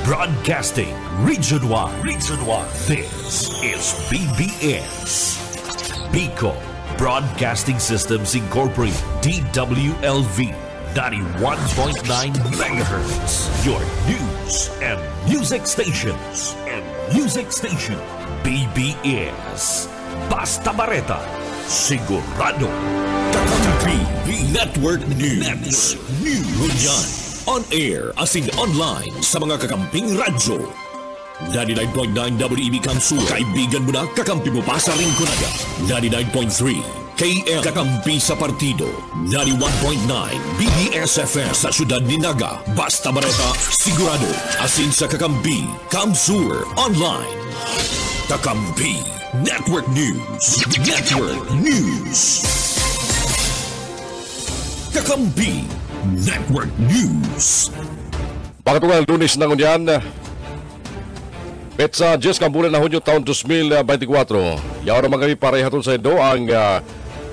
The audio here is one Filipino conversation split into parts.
Broadcasting Region 1. Region 1. This is BBS. Bicol Broadcasting Systems Incorporated. DWLV. 91.9 megahertz. Your news and music stations. BBS. Basta Bareta. Sigurado. Kakampi Network News. Runyan. On air as in online sa mga kakamping radyo. 99.9 WEB Kamsul. Kaibigan mo na, kakampi mo pa sa Rinconaga. 99.3 KM Kakampi sa Partido. 91.9 BBS FM sa Syudad ni Naga. Basta Bareta, sigurado. Asin sa Kakampi, Kamsul Online. Kakampi Network News. Kakampi Network News. Pagkatungan Lunes na ngunyan, Petsa 10 kambulan na Hunyo taon 2024. Yaw na mga parehaton sa Indo ang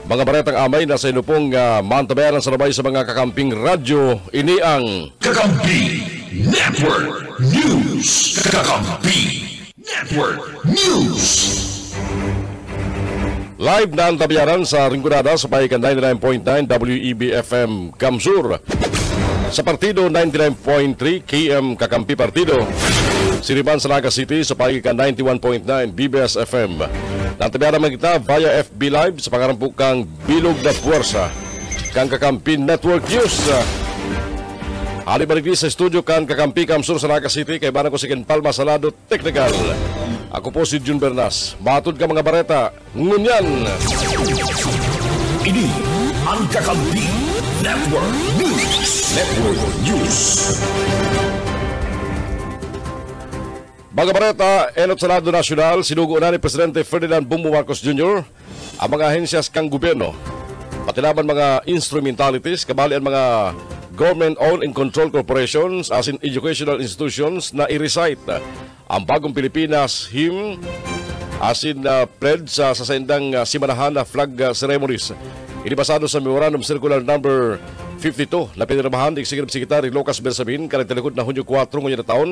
mga baretang amay na sa inupong mantabayaran sa labay sa mga kakamping radyo. Ini ang Kakampi Network News. Kakampi Network News. Live na ang tabayaran sa Rinconada sa pahikan 99.9 WEB FM Kamsur. Sa Partido 99.3 KM Kakampi Partido. Siriban sa Naga City sa pahikan 91.9 BBS FM. Natabayaran man kita via FB Live sa pangarampukang Bilog na Puwersa kang Kakampi Network News. Ali balik sa studio kan Kakampi Kamsur sa Naga City kay Barang ko si Ken Palma Salado Technical. Ako po si Jun Bernas. Matod ka mga bareta. Ngunyan. Ini ang Kakampi Network News. Mga bareta, enot sa Senado Nasyonal, sinugo na ni Presidente Ferdinand Bongbong Marcos Jr. ang mga ahensyas kang gobyerno. Patilaban mga instrumentalities, kabali ang mga government-owned and controlled corporations as in educational institutions na i-recite ang bagong Pilipinas hymn as in pledge sa sendang simanahan na flag ceremonies. Inibasado sa Memorandum Circular Number 52 na pinirmahan ni Executive Secretary Lucas Bersamin kanang talikod na Hunyo 4 ngayon na taon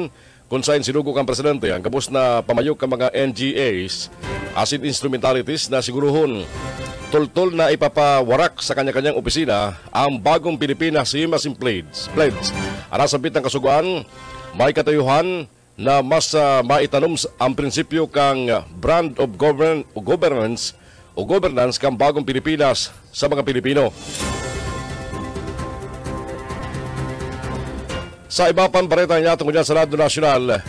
kung saan sinugo kang Presidente ang kabus na pamayok ng mga NGAs as in instrumentalities na siguruhon tol-tol na ipapawarak sa kanya-kanyang opisina ang bagong Pilipinas hymn as in pledge. Anasabit ng kasuguan, may katayuhan na mas maitanom ang prinsipyo kang brand of governance kang bagong Pilipinas sa mga Pilipino. Sa iba pang bareta niya tungkol sa Senado Nasyonal,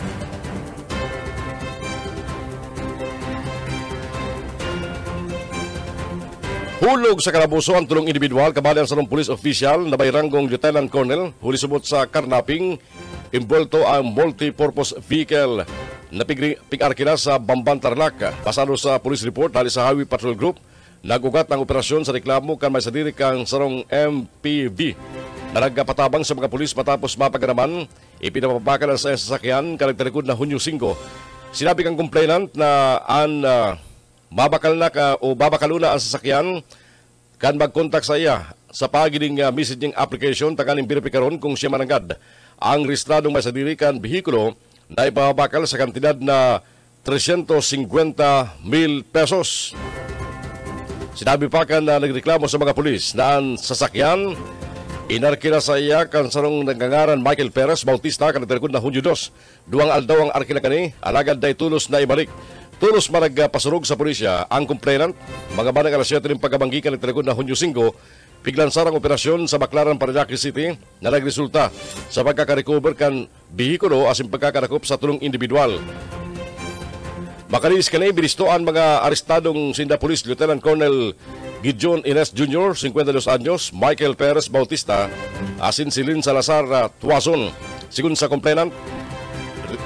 hulog sa kalabuso ang tulong individual kabali ang sarong police official na may ranggong Lieutenant Colonel huli subot sa karnaping imbolto ang multi-purpose vehicle na pig-arkina sa Bamban Tarlac. Pasado sa police report dahil sa Highway Patrol Group, nagugat ang operasyon sa reklamo kan may sadiri kang sarong MPV na nagpatabang sa mga pulis matapos mapaganaman, ipinapabakal sa sasakyan kanagtalikod na Hunyo 5. Sinabi kang complainant na babakal na ang sasakyan kan mag-contact sa iya sa pagiling messaging application takaning biripikaron kung siya mananggad ang rehistradong may sadiri kan behikulo na ipabakal sa kantidad na 350,000 pesos. Sinabi pa kan na nagreklamo sa mga pulis na ang sasakyan inarkila sa iya kan sarong nagngangaran Michael Perez Bautista kan nagtalikod na Hunyo 2. Duang aldaw ang arkila kani alagad day tulos na ibalik. Tulos managpasurog sa pulisya ang complainant, mga banang alas 7 ng pagkabanggi kan nagtalikod na Hunyo 5, piglansar ang operasyon sa Baclaran, Paranaque City na nagresulta sa pagkakarecover kan behikulo as in pagkakarakop sa tulong individual. Makalis kanay binistoan mga arestadong sinda pulis Lieutenant Colonel Gideon Ines Jr., 52 anyos, Michael Perez Bautista, asin si Lynn Salazar Tuason. Sigun sa complainant,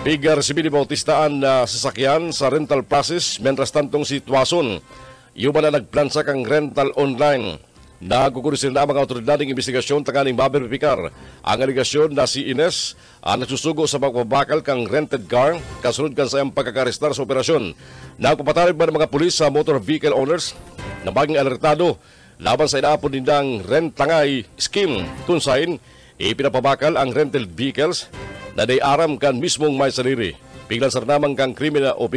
resibir ni Bautista ang sasakyan sa rental process mentras tantong si Tuason. Iuban na nagplansa kang rental online. Nagugulisin na ang mga otoridad ng investigasyon tanggaling mabibikar ang aligasyon na si Ines ang nagsusugo sa pagbabakal kang rented car kasunod kan sa iyang pagkakarestar sa operasyon. Nagpapatalib ba ng mga pulis sa motor vehicle owners na baging alertado laban sa inaapon nindang rent tangay scheme kung saan ipinapabakal ang rental vehicles na day aram kan mismong may sarili. Biglang sarnamang kang kriminal o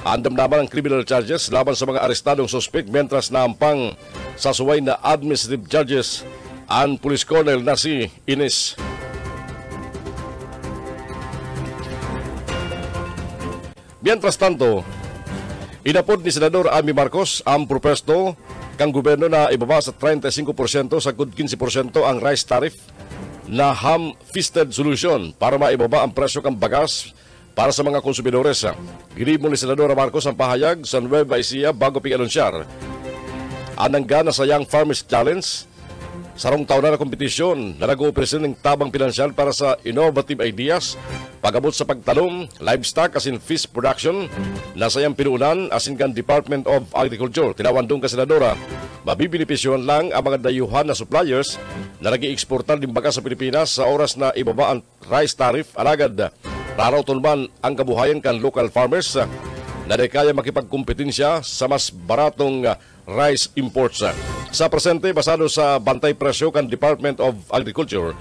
andam naman ang criminal charges laban sa mga arestadong suspect mentras naampang sa suway na administrative charges ang Police Colonel na si Ines. Mientras tanto, inapod ni Senador Amy Marcos ang propesto kang gobyerno na ibaba sa 35% sa 15% ang rice tariff na ham-fisted solution para maibaba ang presyo kang bagas para sa mga konsumidores. Ginibon ni Senador Marcos ang pahayag sa Nueva Ecija bago pag-anunsyar anang gana sa Young Farmers Challenge. Sarong taon na kompetisyon na nag-uupresyon ng tabang pinansyal para sa innovative ideas, pagabot sa pagtalong, livestock as in fish production, nasayang pinuunan as in kan Department of Agriculture. Tinawandong ka Senadora, mabibinipisyon lang ang mga dayuhan na suppliers na nag-i-exportan din baga sa Pilipinas sa oras na ibaba ang rice tariff. Alagad, raraw man ang kabuhayan kan local farmers na di kaya makipagkompetensya sa mas baratong rice imports. Sa presente, basado sa bantay presyo kan Department of Agriculture,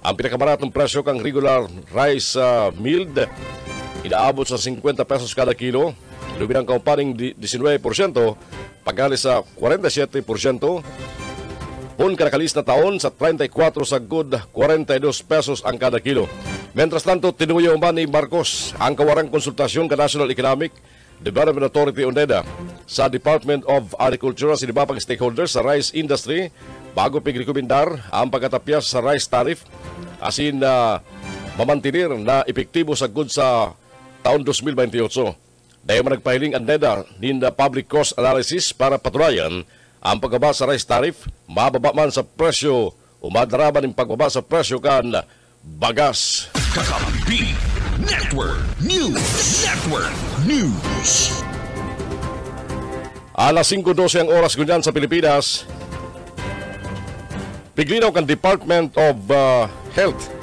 ang pinakabaratong presyo kang regular rice milled inaabot sa 50 pesos kada kilo, lubi ng kaupaning 19%, pagkali sa 47%, pun kanakalis na taon sa 34 sa good 42 pesos ang kada kilo. Mientras tanto, tinuyo man ni Marcos ang kawarang konsultasyon ka National Economic Development Authority UNEDA sa Department of Agriculture sa ibang stakeholders sa rice industry bago pigrekomendar ang pagkatapyas sa rice tariff asin mamantinir na epektibo sa good sa taon 2028. Dahil man nagpahiling ang UNEDA din na public cost analysis para patunayan ang pagbaba sa rice tariff, mababa man sa presyo o madaraman ng pagbaba sa presyo kan bagas. Kakampi Network News. Alas 5:12 ang oras ganyan sa Pilipinas. Piglinaw kan Department of Health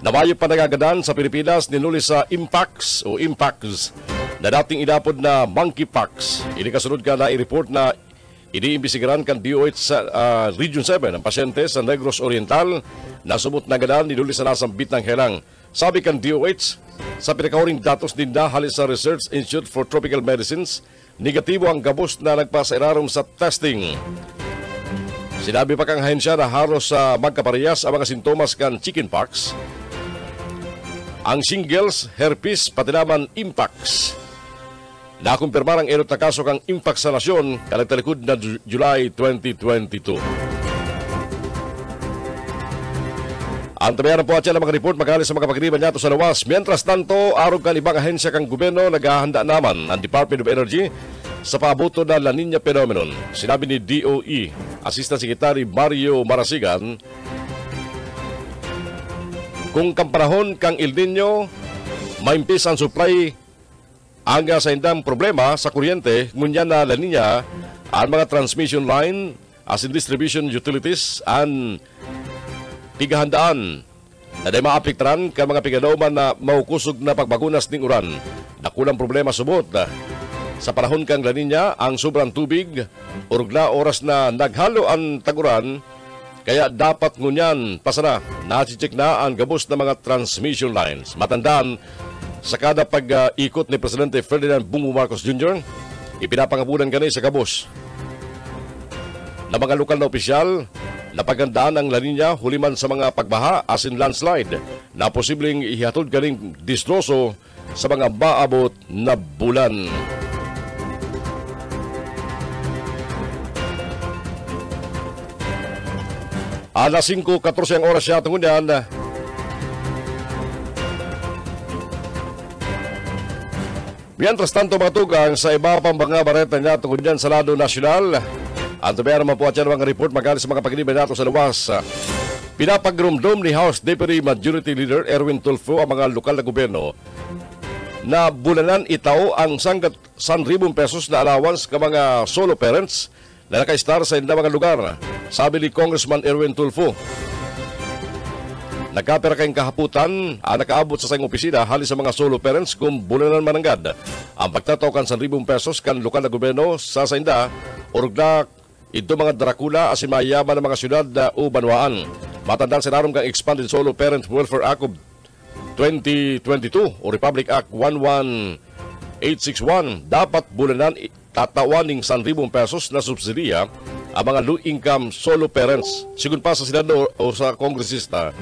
na mayo pa nagagadan sa Pilipinas ninuli sa impacts na dating idapod na monkeypox. Ini kasunod ka na i-report na iniimbisigaran kan DOH sa Region 7 ang pasyente sa Negros Oriental na sumut na gadan ninuli sa nasambit ng helang. Sabi kan DOH, sa pinakahuring datos din dahil sa Research Institute for Tropical Medicines, negatibo ang gabos na nagpasairarom sa testing. Sinabi pa kang ahensya na halos sa magkaparehas ang mga sintomas kan chickenpox, ang shingles, herpes, pati naman mpox. Nakumpirmar ang erot na kaso kang mpox sa nasyon kalagtalikod na July 2022. Ang tabayanan po at yan ang mga report magaling sa mga pagkiriban niya sa lawas. Mientras tanto, arog kan ibang ahensya kang gobyerno, naghahanda naman ang Department of Energy sa paabuto na La Nina phenomenon. Sinabi ni DOE, Assistant Secretary Mario Marasigan, kung kampanahon kang El Nino, maimpis ang supply hanggang sa indang problema sa kuryente, ngunyan na La Nina, ang mga transmission line, as in distribution utilities, and pigahandaan na di maapektaran ka mga pigadauman na maukusog na pagbagunas ng uran. Nakulang problema subot sa panahon kang La Nina ang sobrang tubig urugla oras na naghalo ang taguran, kaya dapat ngunyan pasana nachichik na ang gabos na mga transmission lines. Matandaan, sa kada pag-ikot ni Presidente Ferdinand Bongbong Marcos Jr., ipinapangabunan gani sa gabos na mga lokal na opisyal na pagandaan ang La Nina huliman sa mga pagbaha as in landslide na posibleng ihatod galing distroso sa mga maabot na bulan. Alas 5:14 ang oras siya tungkol yan. Mientras tanto mga tugang sa iba pang mga bareta niya tungkol yan sa lado nasyonal. Ang tabayan naman po at yan mga report magaling sa mga pagkiniban nato sa luwas. Pinapagrumdum ni House Deputy Majority Leader Erwin Tulfo ang mga lokal na gobyerno na bulanan itao ang 100,000 pesos na allowance ka mga solo parents na naka-star sa mga lugar. Sabi ni Congressman Erwin Tulfo, nagkapera kayong kahaputan ang nakaabot sa sayang opisina halis sa mga solo parents kung bulanan mananggad ang pagtatawakan 100,000 pesos kan lokal na gobyerno sa sainda urugla ito mga Dracula asimayaman ng mga syudad na ubanwaan. Matandang sinarom kang Expanded Solo Parent Welfare Act of 2022 o Republic Act 11861, dapat bulanan tatawaning 100,000 pesos na subsidiya ang mga low-income solo parents. Sigun pa sa Senado o sa kongresista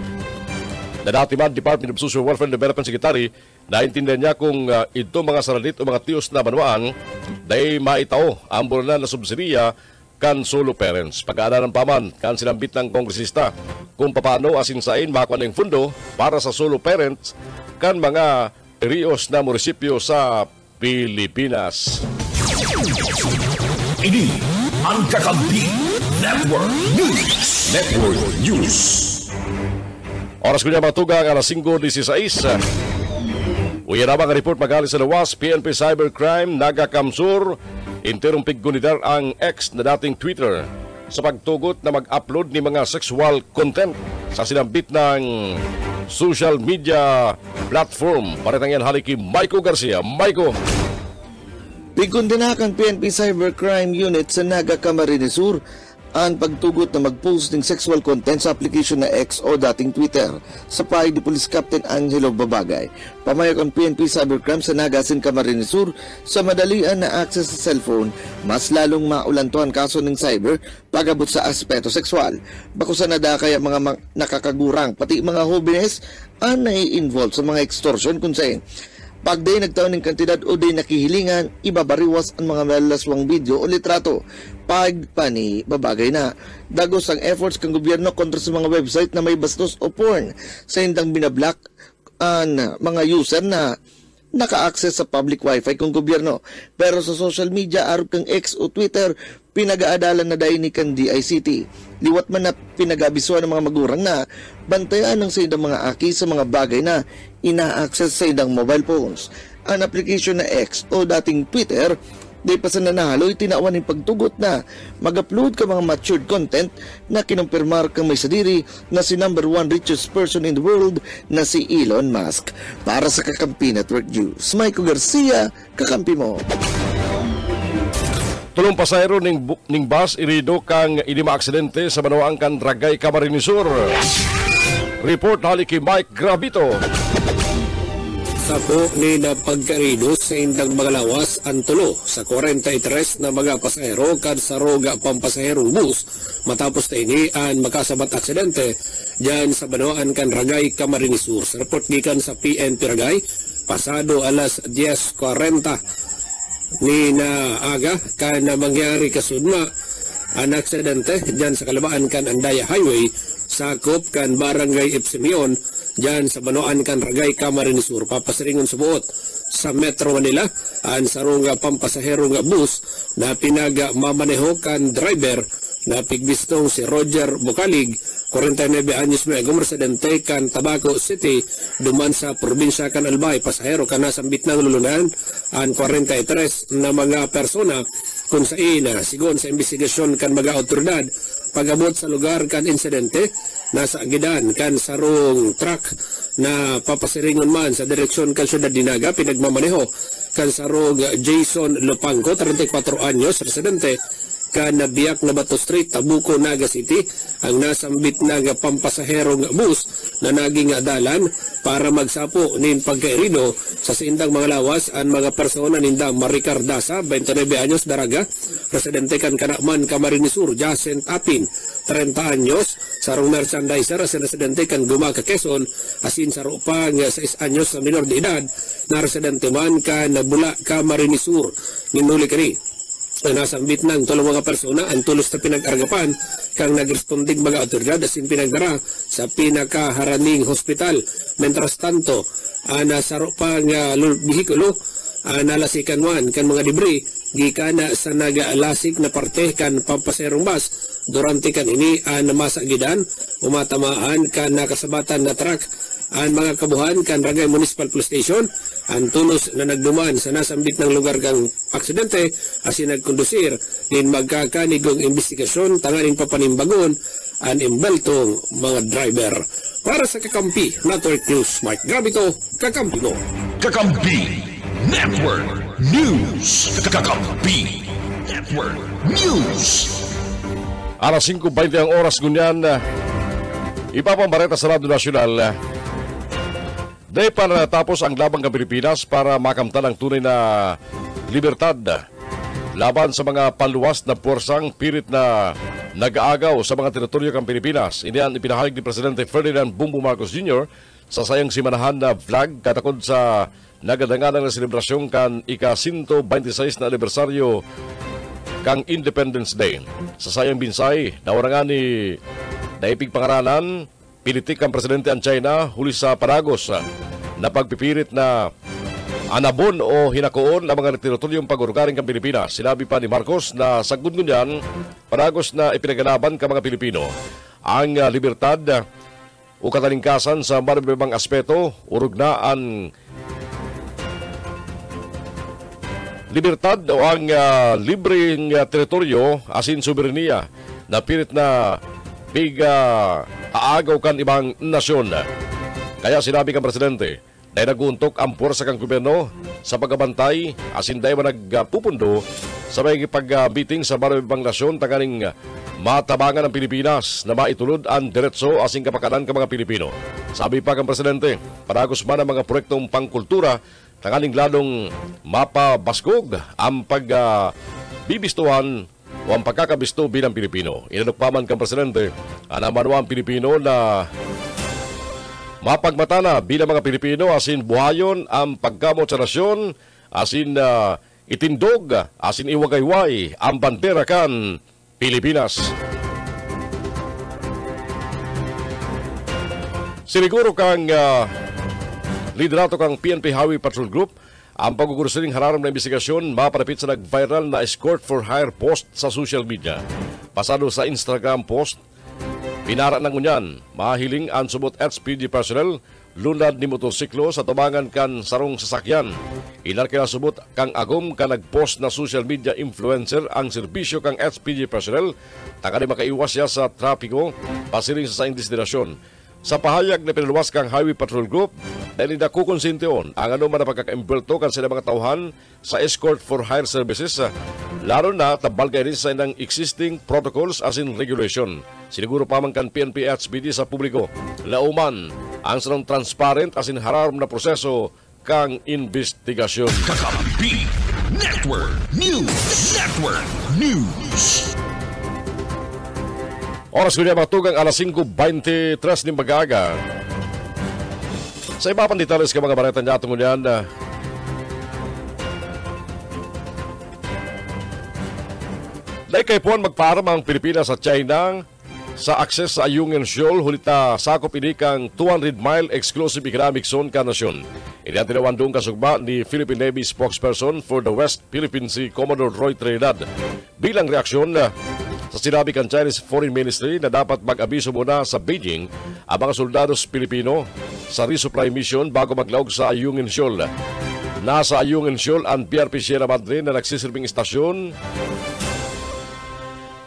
na dati man Department of Social Welfare and Development Secretary, naintindihan niya kung ito mga saralit o mga tiyos na banwaan dahil maitao ang bulanan na subsidiya kan solo parents. Pag-aaralan pa man kan sinambit ng kongresista kung paano asinsain makakuha ng fundo para sa solo parents kan mga rios na munisipyo sa Pilipinas. Ini ang Kakampi Network News. Network News. Oras ko niya matugang alas 5:16. Uyan naman ang report magaling sa Lawas, PNP Cybercrime, Nagakamsur, interong piggunidar ang ex na dating Twitter sa pagtugot na mag-upload ni mga sexual content sa sinambit ng social media platform. Paritang yan haliki Maiko Garcia. Maiko. Pigkundinakan PNP Cybercrime Unit sa Naga Camarines Sur ang pagtugot na mag-post ng sexual content sa application na X o dating Twitter sa pahay ni Police Captain Angelo Babagay. Pamayag ang PNP Cybercrime sa Nagasin Camarines Sur sa madalian na access sa cellphone, mas lalong maulantuan kaso ng cyber pagabot sa aspeto sexual. Bakusan na kaya mga nakakagurang pati mga hobines ang nai-involve sa mga extortion kung saan pag day nagtaon ng kantidad o day nakihilingan, ibabariwas ang mga malaswang video o litrato. Pag pani babagay na. Dagos ang efforts ng gobyerno kontra sa mga website na may bastos o porn sa hindang binablock ang mga user na naka-access sa public wifi kung gobyerno. Pero sa social media, arog kang X o Twitter, pinag-aadalan na dahil ni kang DICT. Liwat man na pinag-abisuan ng mga magurang na bantayan ng sa idang mga aki sa mga bagay na ina-access sa idang mobile phones. Ang application na X o dating Twitter, di pa sa nanahaloy, tinawan ng pagtugot na mag-upload ka mga matured content na kinumpirmar kang may sadiri na si number 1 richest person in the world na si Elon Musk. Para sa Kakampi Network News, Maiko Garcia, kakampi mo. Tulong pasayro ning bus irido kang inima aksidente sa Banawaang kan Dragay, Camarines Sur. Report haliki Mike Gravito. Sapo ni na pagkarido sa indang magalawas ang tulo sa 43 na mga pasahero kad sa roga pampasaherong bus matapos na ini ang makasabat aksidente dyan sa Banoan kan Ragay, Camarines Sur. Sa report gikan sa PNP Ragay, pasado alas 10:40 ni na aga kan na mangyari kasudma ang aksidente dyan sa kalabaan kan Andaya Highway sakop kan Barangay Ipsimion dyan sa Banoan kan Ragay, Camarines Sur. Papasiringon subuot sa Metro Manila ang sarong pampasaherong bus na pinaga mamaneho kan driver na pigbistong si Roger Bukalig, 49 anyos may residente kan Tabaco City, duman sa probinsya kan Albay. Pasahero kan nasambit ng lulunan ang 43 na mga persona kung sa ina sigon sa investigasyon kan mga otoridad pagabot sa lugar kan insidente nasa agidan kan sarong truck na papasiringon man sa direksyon kan Syudad Dinaga pinagmamaneho kan sarong Jason Lopangco, 34 anyos, residente kan nabiyak na Bato Street, Tabuco, Naga City, ang nasambit nga pampasaherong bus na naging adalan para magsapo nin pagkairido sa sindang mga lawas ang mga persona ninda Maricar Dasa, 29 anyos, Daraga, residente kan Kanakman, Camarines Sur, Jacent Apin, 30 anyos, sarong merchandiser, residente kan Gumaca, Quezon, asin sa rupang 6 anyos sa minor de edad, na residente man kan Bula, Camarines Sur, ninuli kani. Nasambit ng tulong mga persona ang tulos na pinag-argapan kang nag-responding mga otoridad asin pinagdara sa pinakaharaning hospital. Mentras tanto, nasa pang bihikulo nalasikan man kan mga debris gikana sa nagalasik na parte kan pampaserong bus durante kan ini namasagidan umatamaan kan nakasabatan na truck ang mga kabuhan kan Ragay Municipal Police Station ang tulos na nagduman sa nasambit ng lugar kang aksidente asin nagkondusir din magkakanigong investigasyon tanganing papanimbagon ang imbeltong mga driver. Para sa Kakampi Network News, Mike Gravito, Kakampi mo. Kakampi Network News. Kakampi Network News. Alas 5:20 ang oras ngunyan. Ipapambareta sa Radyo Nasyonal. Dahil para natapos ang labang ng Pilipinas para makamtan ang tunay na libertad laban sa mga panluwas na puwersang pilit na nag-aagaw sa mga teritoryo ng Pilipinas. Iniyan ipinahayag ni Presidente Ferdinand Bongbong Marcos Jr. sa sayang simanahan na vlog katakod sa nagadangan ng selebrasyon kan ika-126 na anibersaryo kang Independence Day. Sa sayang binsay, nawarangan ni Daipig Pangaranan, pilitik ang Presidente ang China huli sa Paragos na pagpipirit na anabon o hinakoon ang mga teritoryong pag-urugaring ng Pilipinas. Sinabi pa ni Marcos na sagud ngunyan, Paragos na ipinaganaban ka mga Pilipino ang libertad o katalingkasan sa maribang aspeto, urog na ang libertad o ang libreng teritoryo asin soberenya na pilit na aagaw kan ibang nasyon. Kaya sinabi kang Presidente na naguntok ang puwersa kang gobyerno sa pagbantay asin dahil nagpupundo sa may pag-meeting sa maribang nasyon tanganing matabangan ang Pilipinas na maitulod ang diretso asing kapakanan ng mga Pilipino. Sabi pa kang Presidente, Paragos man ang mga proyektong pangkultura tanganing lalong mapabaskog ang pagbibistuhan o ang pagkakabisto bilang Pilipino. Inanukpaman kang Presidente, anamanwa ang Pilipino na mapagmata na bilang mga Pilipino asin buhayon ang pagkamot sa nasyon asin itindog asin iwagayway ang bandera kan Pilipinas. Siniguro kang liderato kang PNP Highway Patrol Group ang pagkukursiling hararam na investigasyon maparapit sa nag-viral na escort for hire post sa social media. Pasado sa Instagram post, pinara ng unyan, mahiling ang subot HPG personnel, lunad ni motosiklo sa tubangan kan sarong sasakyan. Inarkila subot kang agom ka nag-post na social media influencer ang serbisyo kang HPG personnel, taka di makaiwas siya sa trapiko, pasiling sa destinasyon. Sa pahayag na pinaluwas kang Highway Patrol Group, dahil nakukonsintiyon ang anuman na pagkakaimbelto kan sila mga tauhan sa escort for hire services, lalo na tabalgay rin sa inang existing protocols as in regulation. Siniguro pa man kan PNP HPD sa publiko, lauman ang sanong transparent as in hararam na proseso kang investigasyon. Kakampi Network News. Network News. Oras ko niya matugang alas 5:23 ni Magaga. Sa iba pang detalles ka mga bareta niya itong yan, dahil kay Puan magparam ang Pilipinas at China sa akses sa Ayungin Shoal, hulita sakop ini kang 200-mile exclusive economic zone ka nasyon. Ini ang tinawandong kasugba ni Philippine Navy spokesperson for the West Philippine Sea, Commodore Roy Trinidad. Bilang reaksyon sa sinabi kan Chinese Foreign Ministry na dapat mag-abiso muna sa Beijing ang mga soldados Pilipino sa resupply mission bago maglaog sa Ayungin Shoal. Nasa Ayungin Shoal ang PRP Sierra Madre na nagsisilbing istasyon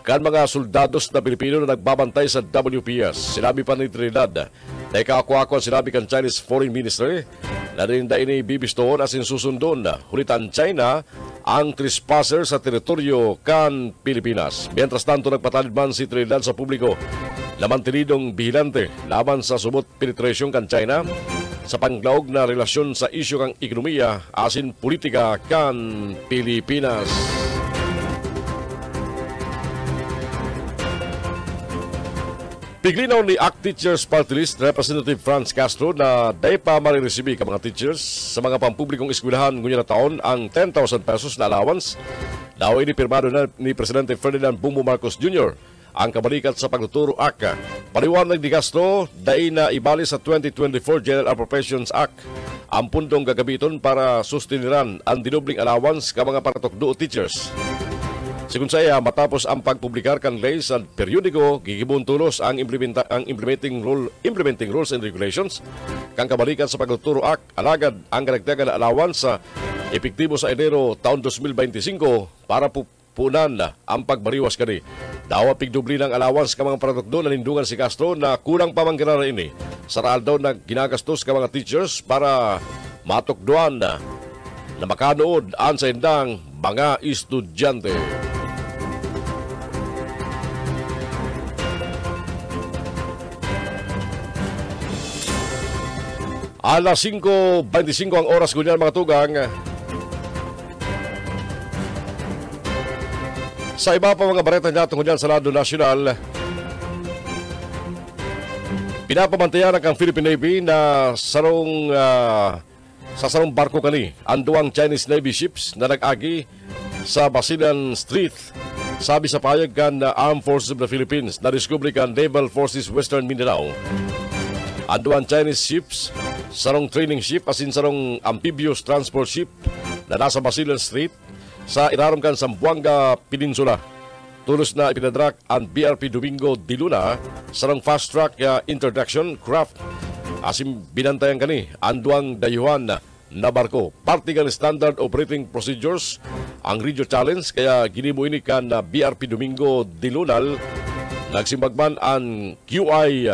kan mga soldados na Pilipino na nagbabantay sa WPS. Sinabi pa ni Trinidad na ikakuha-kuha sinabi kan Chinese Foreign Ministry na rin na ini bibistoon as in susundon hulitan China ang trespasser sa teritoryo kan Pilipinas. Mientras tanto, nagpatalid man si Trinidad sa publiko na mantinidong bihilante laban sa subot penetration kan China sa panglaog na relasyon sa isyu kang ekonomiya asin politika kan Pilipinas. Piglinaw ni ACT Teachers Party List Representative Franz Castro na dahil pa mariresibi ka mga teachers sa mga pampublikong eskwelahan ngunya na taon ang 10,000 pesos na allowance. Daw inipirmado na ni Presidente Ferdinand Bongbong Marcos Jr. ang kabalikat sa pagtuturo ACT. Paliwanag ni Castro, dahil na ibali sa 2024 General Appropriations Act ang pundong gagabiton para sustiniran ang dinubling allowance ka mga paratokdo teachers. Sigun sa iya, matapos ang pagpublikar kan ley sa periodiko, gigibon tulos ang implementing rules and regulations kang kabalikan sa pagtuturo act, alagad ang karagdagan na allowance sa epektibo sa Enero taon 2025 para punan ang pagbariwas kani. Dawa pigdubli ng allowance ka mga produkto na nindungan si Castro na kulang pa man ganara ini. Saral daw na ginagastos ka mga teachers para matukduan na makanood ang sa indang mga estudyante. Alas 5:25 ang oras kunyan mga tugang. Sa iba pa mga bareta niya tungkol sa lado nasyonal, pinapamantayan ang Philippine Navy na sa sarong barko kani ang duwang Chinese Navy ships na nag-agi sa Basilan Strait. Sabi sa payag kan Armed Forces of the Philippines na diskubre kan Naval Forces Western Mindanao. Ang duwang Chinese ships, sarong training ship asin sarong amphibious transport ship na nasa Basilan Strait sa ilalim kan Zamboanga Peninsula. Tulos na ipinadrak ang BRP Domingo de Luna sarong fast-track introduction craft asim binantayan kani ang duwang dayuhan na barko. Parte kan standard operating procedures ang Radio Challenge kaya ginimo ini kan BRP Domingo de Lunal nagsimbagman ang QI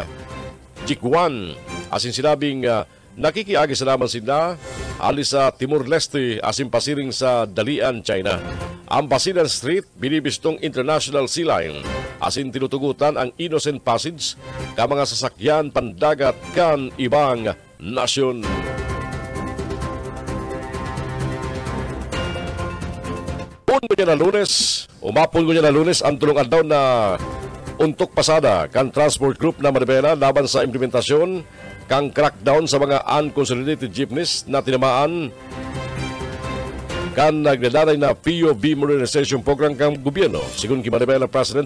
Jikwan asin sinabing nakikiagi sa naman sila alis sa Timor-Leste asin pasiring sa Dalian, China. Ang Basilan Strait binibistong International Sea Line asin tinutugutan ang innocent passage ka mga sasakyan pandagat kan ibang nasyon. Umapon ko niya na Lunes ang tulong adlaw na untok pasada kan transport group na Manibela laban sa implementasyon kang crackdown sa mga unconsolidated jeepneys na tinamaan kan nagdadanay na POV modernization program kang gobyerno. Sigun kay Manibela President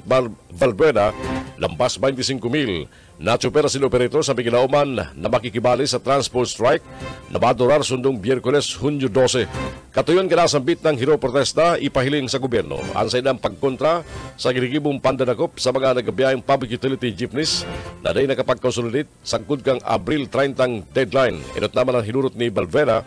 Valbuena, lampas 25,000 na tsupera sila operator sa Bigilauman na makikibali sa transport strike na madurar sundong Biyerkules, Hunyo 12. Katuyon kinasambit ng hero protesta ipahiling sa gobyerno. Ansay ng pagkontra sa ginigibong pandanakop sa mga nagabiyayang public utility jeepneys na day nakapag-consolidate sangkod kang Abril 30 deadline. Inot naman ang hinurot ni Valbuena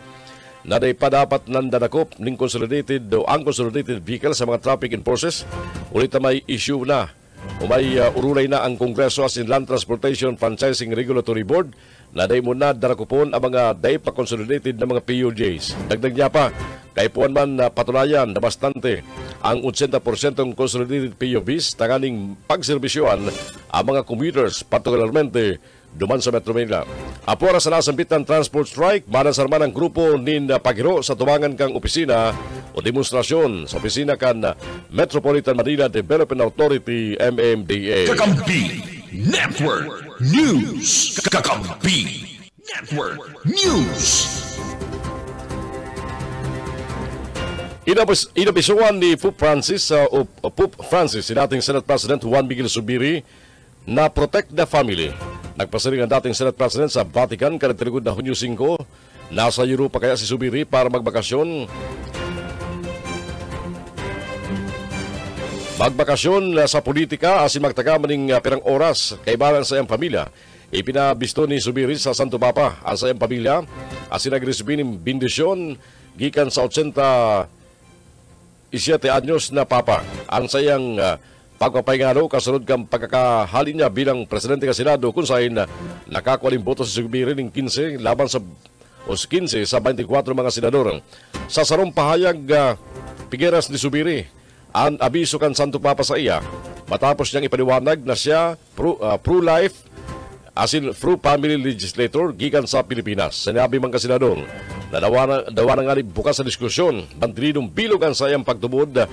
na day pa dapat nandanakop ng consolidated o unconsolidated vehicle sa mga traffic enforcers. Ulit na may issue na o may urulay na ang Kongreso as in Land Transportation Franchising Regulatory Board na day muna darakupon ang mga day pa consolidated na mga PUJs. Dagdag niya pa, kay puwan man na patunayan na bastante ang 80% ng consolidated PUVs tanganing pagserbisyoan ang mga commuters, partikularmente duman sa Metro Manila. Apora sa nasambit ng transport strike, manasarman ang grupo nin paghiro sa tumangan kang opisina o demonstrasyon sa opisina kan Metropolitan Manila Development Authority MMDA. Kakampi Network News. Kakampi Network News. Inabisuan ni Pope Francis si dating Senate President Juan Miguel Zubiri na protect the family. Nagpasiring ang dating Senate President sa Vatican kanagtaligod na Hunyo 5. Nasa Europa kaya si Zubiri para magbakasyon. Magbakasyon sa politika asin magtaga maning pirang oras kay balan sa iyang pamilya. Ipinabisto ni Zubiri sa Santo Papa ang sa iyang pamilya asin nagresibin ng bendisyon gikan sa 87 anyos na Papa. Ang sayang pagpapahingalo kasunod kang pagkakahali niya bilang presidente ng Senado kung saan nakakuha boto si Zubiri ng 15 laban sa 15 sa 24 mga senador. Sa sarong pahayag Figueras ni Zubiri ang abiso kan Santo Papa sa iya matapos niyang ipaliwanag na siya pro-life asin pro-family legislator gikan sa Pilipinas. Sinabi man ka senador na dawa na nga bukas sa diskusyon bandridong bilog ang sayang pagtubod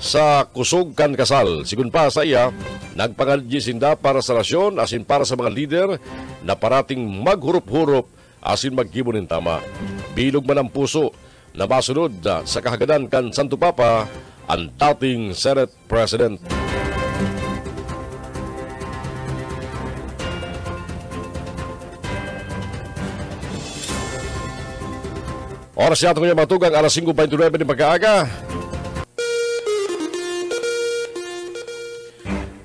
sa kusog kan kasal. Sigun pa sa iya, nagpangaljisinda para sa rasyon asin para sa mga lider na parating maghurup-hurup asin maggibon ng tama. Bilog man ang puso na masunod sa kahagadan kan Santo Papa ang dating Senate President. Oras yata ko niya matugang alas 5:29 ng pagkaaga.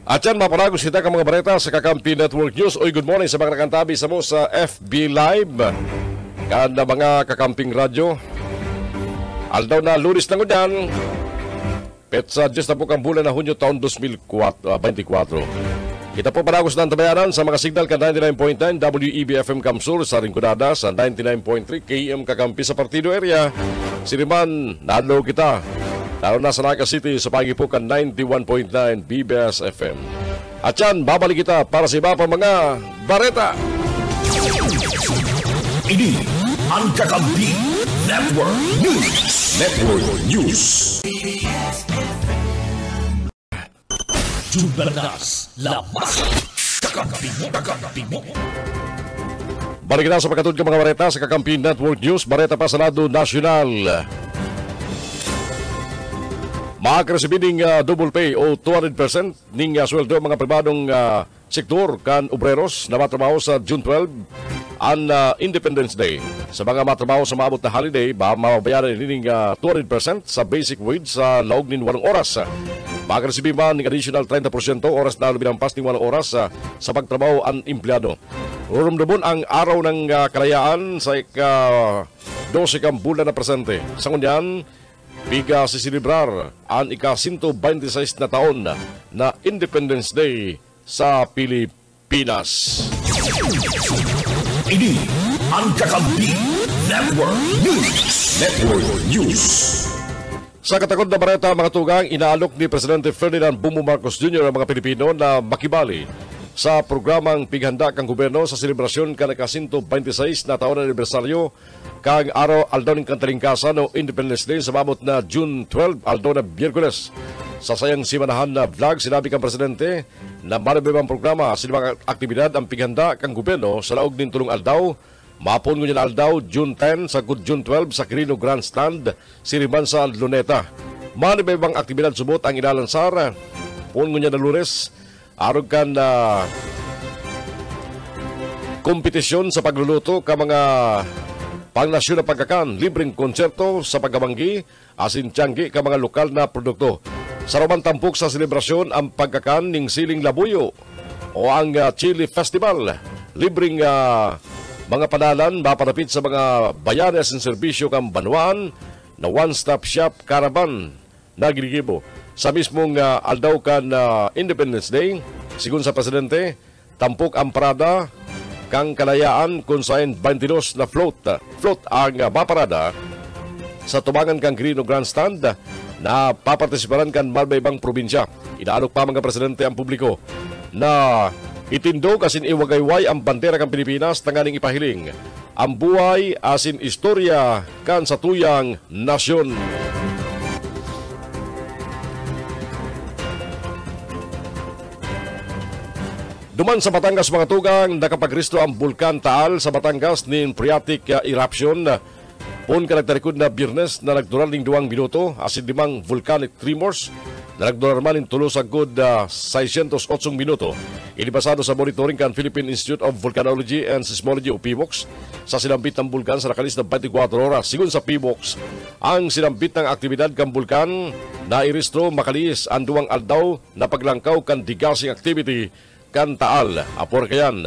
At yan, maparagos kita ka mga bareta sa Kakampi Network News. Oy, good morning sa mga nakantabi sa mo sa FB Live. Kada mga kakamping radyo. Aldaw na lunis na ngunyan. Petsa 10 na po kang bulan na Hunyo taon 2024. Kita po paragos ng tabayanan sa mga signal ka 99.9 WEB-FM Kamsur sa Rinconada sa 99.3 KM Kakampi sa Partido Area. Siriman, nadlo kita. Lalo na sa Naga City sa Pagipukan 91.9 BBS FM. At yan, babalik kita para sa iba pa mga bareta. Ini ang Kakampi Network News. Network News. Jumbernas, labas. Kakampi mo. Balik na sa pagkatod ka mga bareta sa Kakampi Network News. Bareta pa sa Senado National. Makaresibin ng double pay o 200% ning sweldo mga pribadong sektor kan obreros na matrabaho sa June 12 ang Independence Day. Sa mga matrabaho sa maabot na holiday, mababayaran ning 200% sa basic wage sa laog nin 8 oras. Makaresibin man ng additional 30% oras na lumilampas ning 8 oras sa pagtrabaho ang empleyado. Rumdumon ang araw ng kalayaan sa ika-12 kang bulan na presente. Sa ngunyan, biga sisilibrar ang ika-126 na taon na Independence Day sa Pilipinas. Ini ang Kakampi Network News. Network News. Sa katakot na bareta mga tugang, inaalok ni Presidente Ferdinand Bongbong Marcos Jr. ang mga Pilipino na makibali sa programang pighanda kang gobyerno sa selebrasyon ka naka-126 na taon na anibersaryo kang araw aldaw ng kantalingkasan o Independence Day sa mabot na June 12 aldaw na Biyerkules. Sa sayang simanahan na vlog, sinabi kang Presidente na marabibang programa sa mga aktibidad ang pighanda kang gobyerno sa laog ng tulong aldaw. Mapon ngunyan aldaw June 10 sa June 12 sa Quirino Grandstand, Siriban sa Luneta. Marabibang aktibidad subot ang inalansar. Pon ngunyan na Lunes, arog kan na kompetisyon sa pagluluto ka mga pangnasyon na pagkakan, libreng konserto sa pagkabanggi, asin tiyanggi ka mga lokal na produkto. Sa Roman tampok sa selebrasyon ang pagkakan ning siling labuyo o ang Chili Festival. Libreng mga panalan mapanapit sa mga bayani asin serbisyo kang banwaan na one-stop shop caravan na ginigibo. Sa mismong aldaw kan Independence Day, sigun sa Presidente, tampok ang parada kang kalayaan kung saan 22 na float ang maparada sa tubangan kang Quirino Grandstand na papartisiparan kan malbaybang probinsya. Inaalok pa mga Presidente ang publiko na itindog asin iwagayway ang bandera kang Pilipinas tanganing ipahiling ang buhay asin istorya kan sa tuyang nasyon. Duman sa Batangas mga tugang, nakapagristo ang Bulkan Taal sa Batangas nin phreatic eruption. Pun ka nagtarikod na Biyernes na nagdural ning 2 minuto asin 5 volcanic tremors na nagdural man ning tulo sa good 608 minuto. Inibasado sa monitoring kan Philippine Institute of Volcanology and Seismology o PIVOX sa sinambit ng bulkan sa nakalis na 24 oras. Sigun sa PIVOX, ang sinambit ng aktibidad kang bulkan na iristro makalis ang 2 aldaw na paglangkaw kan digasing activity kan Taal. Apor kayan,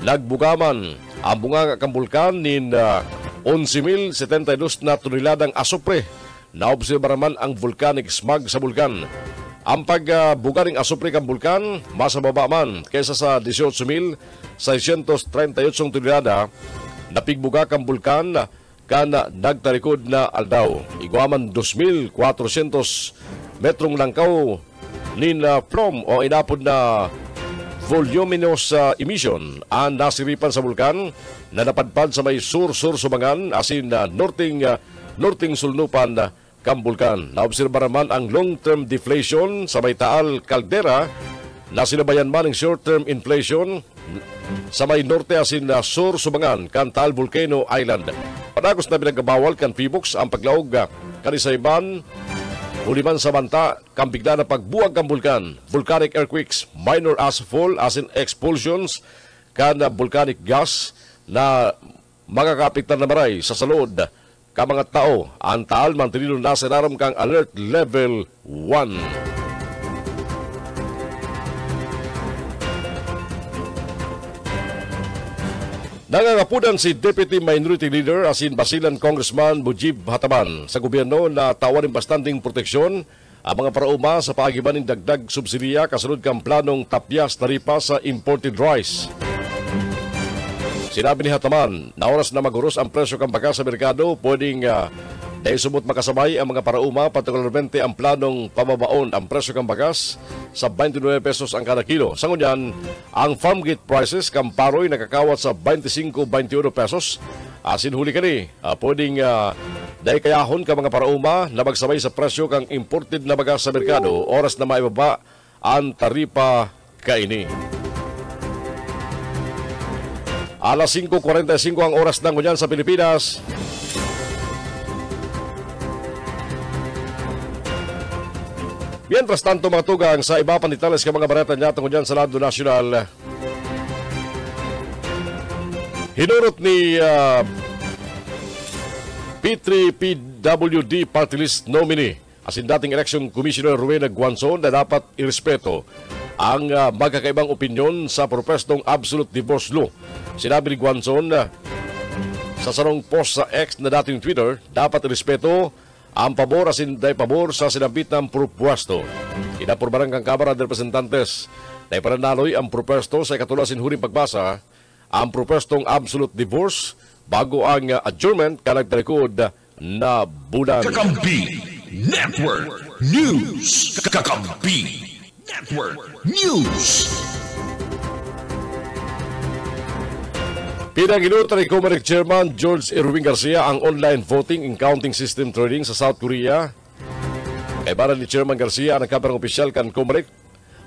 nagbugaman ang bunga kang bulkan nin 11,072 na toneladang asupre. Naobserba naman ang volcanic smog sa bulkan. Ang pagbuga ng asupre kang bulkan, mas mababa man kaysa sa 18,638 tonelada na pigbuga kang bulkan kan nagtarikod na aldaw. Iguaman 2,400 metrong langkaw nin from o inapod na voluminous emission ang nasiripan sa bulkan na napadpad sa may sur-sur sumangan asin norting sulnupan kang bulkan. Naobserba naman ang long-term deflation sa may Taal Caldera na sinabayan man ng short-term inflation sa may norte asin sur sumangan kan Taal Volcano Island. Padagos na pinagkabawal kan PIVOX ang paglaog kanisayban uliman sa banta, kang bigla na pagbuwag kang bulkan, volcanic earthquakes, minor ashfall as in expulsions, kan volcanic gas na makakapiktan na maray sa salud ka mga tao. Ang Taal mantinilo na sinaram kang alert level 1. Nangangapudan si Deputy Minority Leader asin Basilan Congressman Mujib Hataman sa gobyerno na tawan ng bastanteng proteksyon ang mga parauma sa paagiban ng dagdag subsidiya kasunod kang planong tapyas taripa sa imported rice. Sinabi ni Hataman na oras na maguros ang presyo kang baga sa merkado, pwedeng dahil sumot makasabay ang mga parauma, partikularmente ang planong pamabaon ang presyo kang bagas sa 29 pesos ang kada kilo. Sa ngunyan, ang farm gate prices kang paroy nakakawat sa 25-21 pesos Asin huli kani, pwedeng dahil kayahon ka mga parauma na magsabay sa presyo kang imported na baga sa merkado, oras na maibaba ang taripa kaini. Alas 5:45 ang oras ng ngunyan sa Pilipinas. Mientras tanto mga tugang sa iba pa nitales ka mga bareta niya tungkol dyan sa lado nasyonal. Hinurot ni P3PWD Party List nominee asin dating Election Commissioner Rowena Guanzon na dapat irespeto ang magkakaibang opinyon sa propestong absolute divorce law. Sinabi ni Guanzon sa sarong post sa X na dating Twitter, dapat irespeto ang pabor asin day pabor sa sinabit ng propwesto. Inapurbarang kang Kamara de Representantes na ipananaloy ang propwesto sa ikatulasin huling pagbasa ang propestong absolute divorce bago ang adjournment kanagtalikod na bulan. Kakampi Network News. Kakampi Network News. Pinanginutan ni Comelec Chairman George Erwin Garcia ang online voting and counting system training sa South Korea. Kay baran ni Chairman Garcia ang nagkabarang opisyal kan Comelec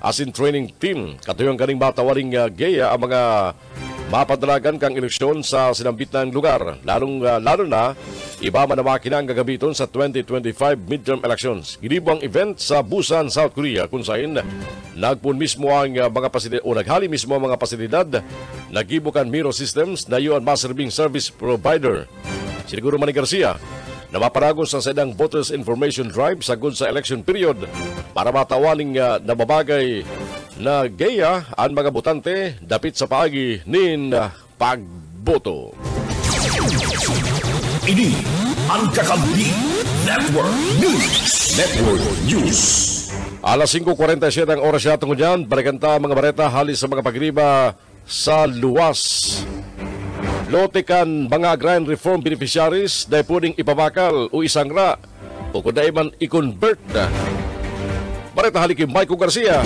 asin training team katuyang kaning matawaring gaya ang mga mapadalagan kang eleksyon sa sinambit ng lugar. Lalo na, iba man na makina ang gagamiton sa 2025 midterm elections. Ginibo ang event sa Busan, South Korea, kung saan nagpun mismo ang mga pasilidad o naghali mismo ang mga pasilidad. Nagibo kan Miro Systems na yun mass serving service provider. Siniguro man ni Garcia na maparagos sa sedang voters information drive sagod sa election period para matawaling nababagay na gaya ang mga botante dapit sa paagi nin pagboto. Ini ang Kakampi Network News. Network News. Alas 5:47 ang oras yatong dyan. Barikanta mga bareta halis sa mga pagriba sa luwas. Lotekan mga agrarian reform beneficiaries dahil pwedeng ipabakal o isangra o kung dahil man i-convert na. Bareta halikin Michael Garcia.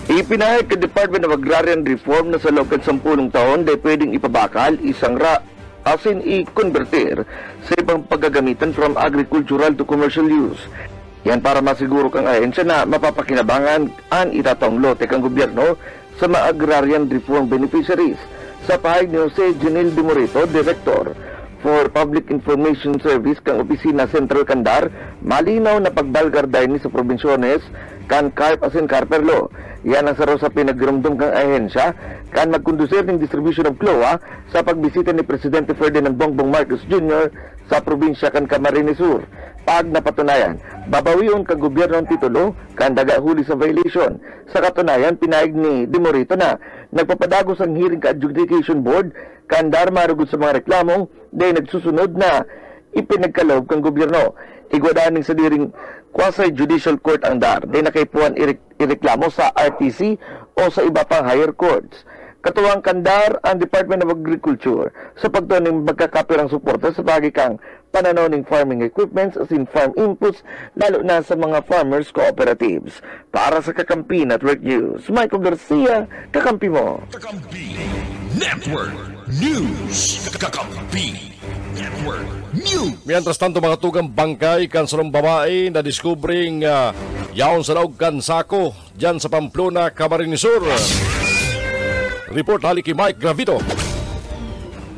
Ipinahid ka Department of Agrarian Reform na sa loob ng 10 taon dahil pwedeng ipabakal, isangra, asin i-converter sa ibang paggagamitan from agricultural to commercial use. Yan para masiguro kang ahensya na mapapakinabangan ang itatawang lote kang gobyerno sa mga agrarian reform beneficiaries. Sa pahayag ni Jose Junil de Morito, Director for Public Information Service kang Opisina Central Candar, malinaw na pagbalgar dahil ni sa probinsyones kan CARP asin Carperlo. Yan ang saro sa pinagramdam kang ahensya kan magkondusir ng distribution of CLOA sa pagbisita ni Presidente Ferdinand Bongbong Marcos Jr. sa probinsya kan Camarines Sur. Pag napatunayan, babawion kang gobyerno ang titulo kan daga huli sa violation. Sa katunayan, pinahig ni De Morito na nagpapadagos ang hearing ka Adjudication Board kan darmarugod sa mga reklamong dahil nagsusunod na ipinagkaloob kang gobyerno. Igwadaning sa diring quasi-judicial court ang dar dahil nakaipuan ireklamo sa RTC o sa iba pang higher courts. Katuwang kandar ang Department of Agriculture sa pagtuon ng magkakapirang suporta sa bagay kang pananaw ng farming equipments as in farm inputs lalo na sa mga farmers cooperatives. Para sa Kakampi Network News, Michael Garcia, kakampi mo. Kakampi Network News. Kakampi Network News. Mientras tanto mga tugang bangkay kan sarong babae na diskubring yaon sa daog kan sako dyan sa Pamplona, Camarines Sur. Report haliki Mike Gravito.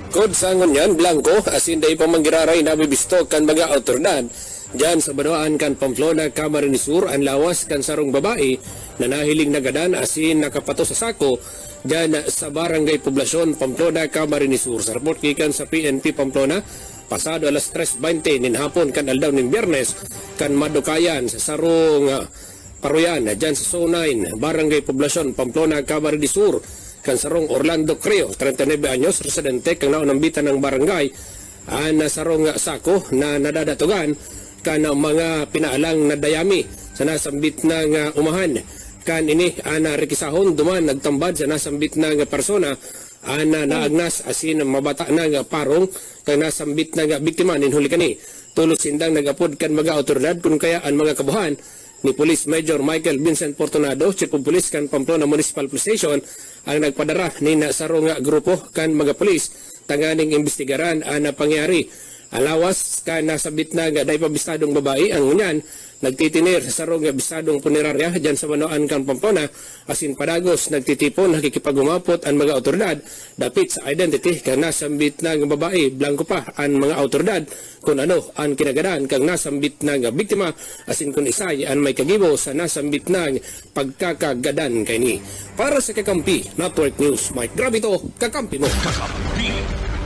Kod sangon yan, Blanco, asin day pamanggiraray na bibistok kan mga autoridad. Diyan sa Banuan kan Pamplona, Camarines Sur, ang lawas kan sarong babae na nahiling nagadan asin nakapato sa sako diyan sa Barangay Poblasyon, Pamplona, Camarines Sur. Sa report kikan sa PNP Pamplona, pasado alas 3:20 nin hapon kan aldaw ning Biyernes kan madukayan sa sarong Paruyan diyan sa Zone 9, Barangay Poblasyon, Pamplona, Camarines Sur. Kan sarong Orlando Creo, 39 anyos, residente kang naunambitan ng barangay, sarong sako na nadadatugan kan mga pinaalang na dayami sa nasambit ng umahan. Kan ini rekisahon duman nagtambad sa nasambit ng persona naagnas asin mabata ng parong kang nasambit ng biktima nin huli kani. Tulot sindang nagapod kan mga otoridad kung kaya ang mga kabuhan ni Police Major Michael Vincent Fortunado, Chief of Police kan Pamplona Municipal Police Station, ang nagpadara ni sarong grupo kan mga pulis tanganing imbestigaran ang pangyari. Alawas ka nasabit na nga day pabistadong babae ang unyan nagtitinir sa sarong nga bisadong punerarya dyan sa Manoan kang Pampona asin padagos nagtitipon nakikipagumapot ang mga otoridad dapit sa identity kang nasambit na nga babae blanco pa ang mga otoridad kung ano ang kinagadan kang nasambit na nga biktima asin kung isay ang may kagibo sa nasambit na pagkakagadan kay ni. Para sa Kakampi Network News, Mike Gravito, Kakampi mo. Kakampi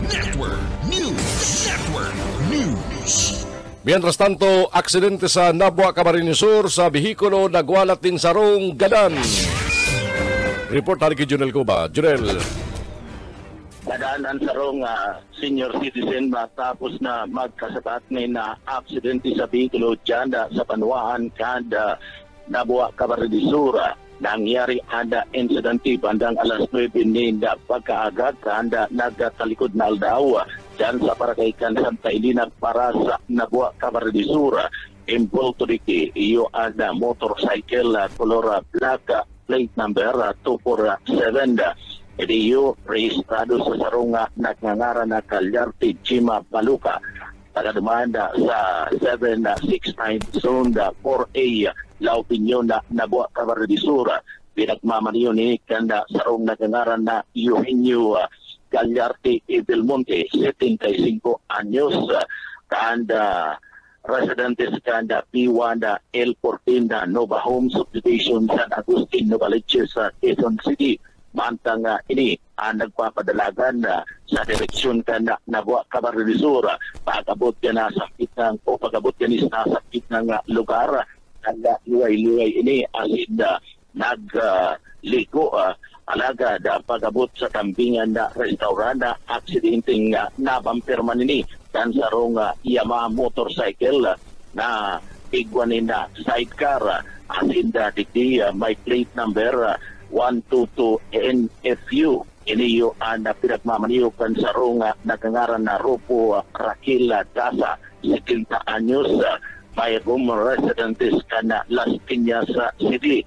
Network News. Network News. Mientras tanto, aksidente sa Nabua, Camarines Sur sa behikulo nagwalat din sa rong gadan. Report hari kay Junel Cuba. Junel. Nadaanan sa rong senior citizen matapos na magkasabat na aksidente sa behikulo dyan sa Panuaan kada Nabua, Camarines Sur. Nangyari ada insidente bandang alas 9 ninda pagkaagad kanda nagtalikod na aldaw dyan sa Parakaikan Santa Elena para sa Nabua, Camarines Sur. Impulto diki iyo ada motorcycle color black plate number 247. Iyo rehistrado sa sarunga nagnangara na Calyarte Jima Baluka. Tagadumanda sa 769 Zone 4A La Opinion na Nabua, Camarines Sur. Pinagmamaniyo ni kanda sarong nagangaran na Eugenio Calyarte Belmonte, 75 anyos, kanda residentes kanda P1 L14 Nova Home Subdivision San Agustin, Novaliches, Quezon City. Mantang ini nagpapadalagan sa direksyon ka na Nabua, Camarines Sur. Pagabot ka na sa kitang o pagabot ka ni sa kitang lugar kanda luway-luway ini asin nagliko alagad pagabot sa kambingan na restaurant na aksidenteng nabampirman ini kan sarong Yamaha motorcycle na igwanin na sidecar asin dikdi may plate number 122 NFU. Ini yung pinagmamaniyo kan sarong nagangaran na Rupo Raquel Daza, 70 anyos, mayroong residentes ka na Las Piñas City.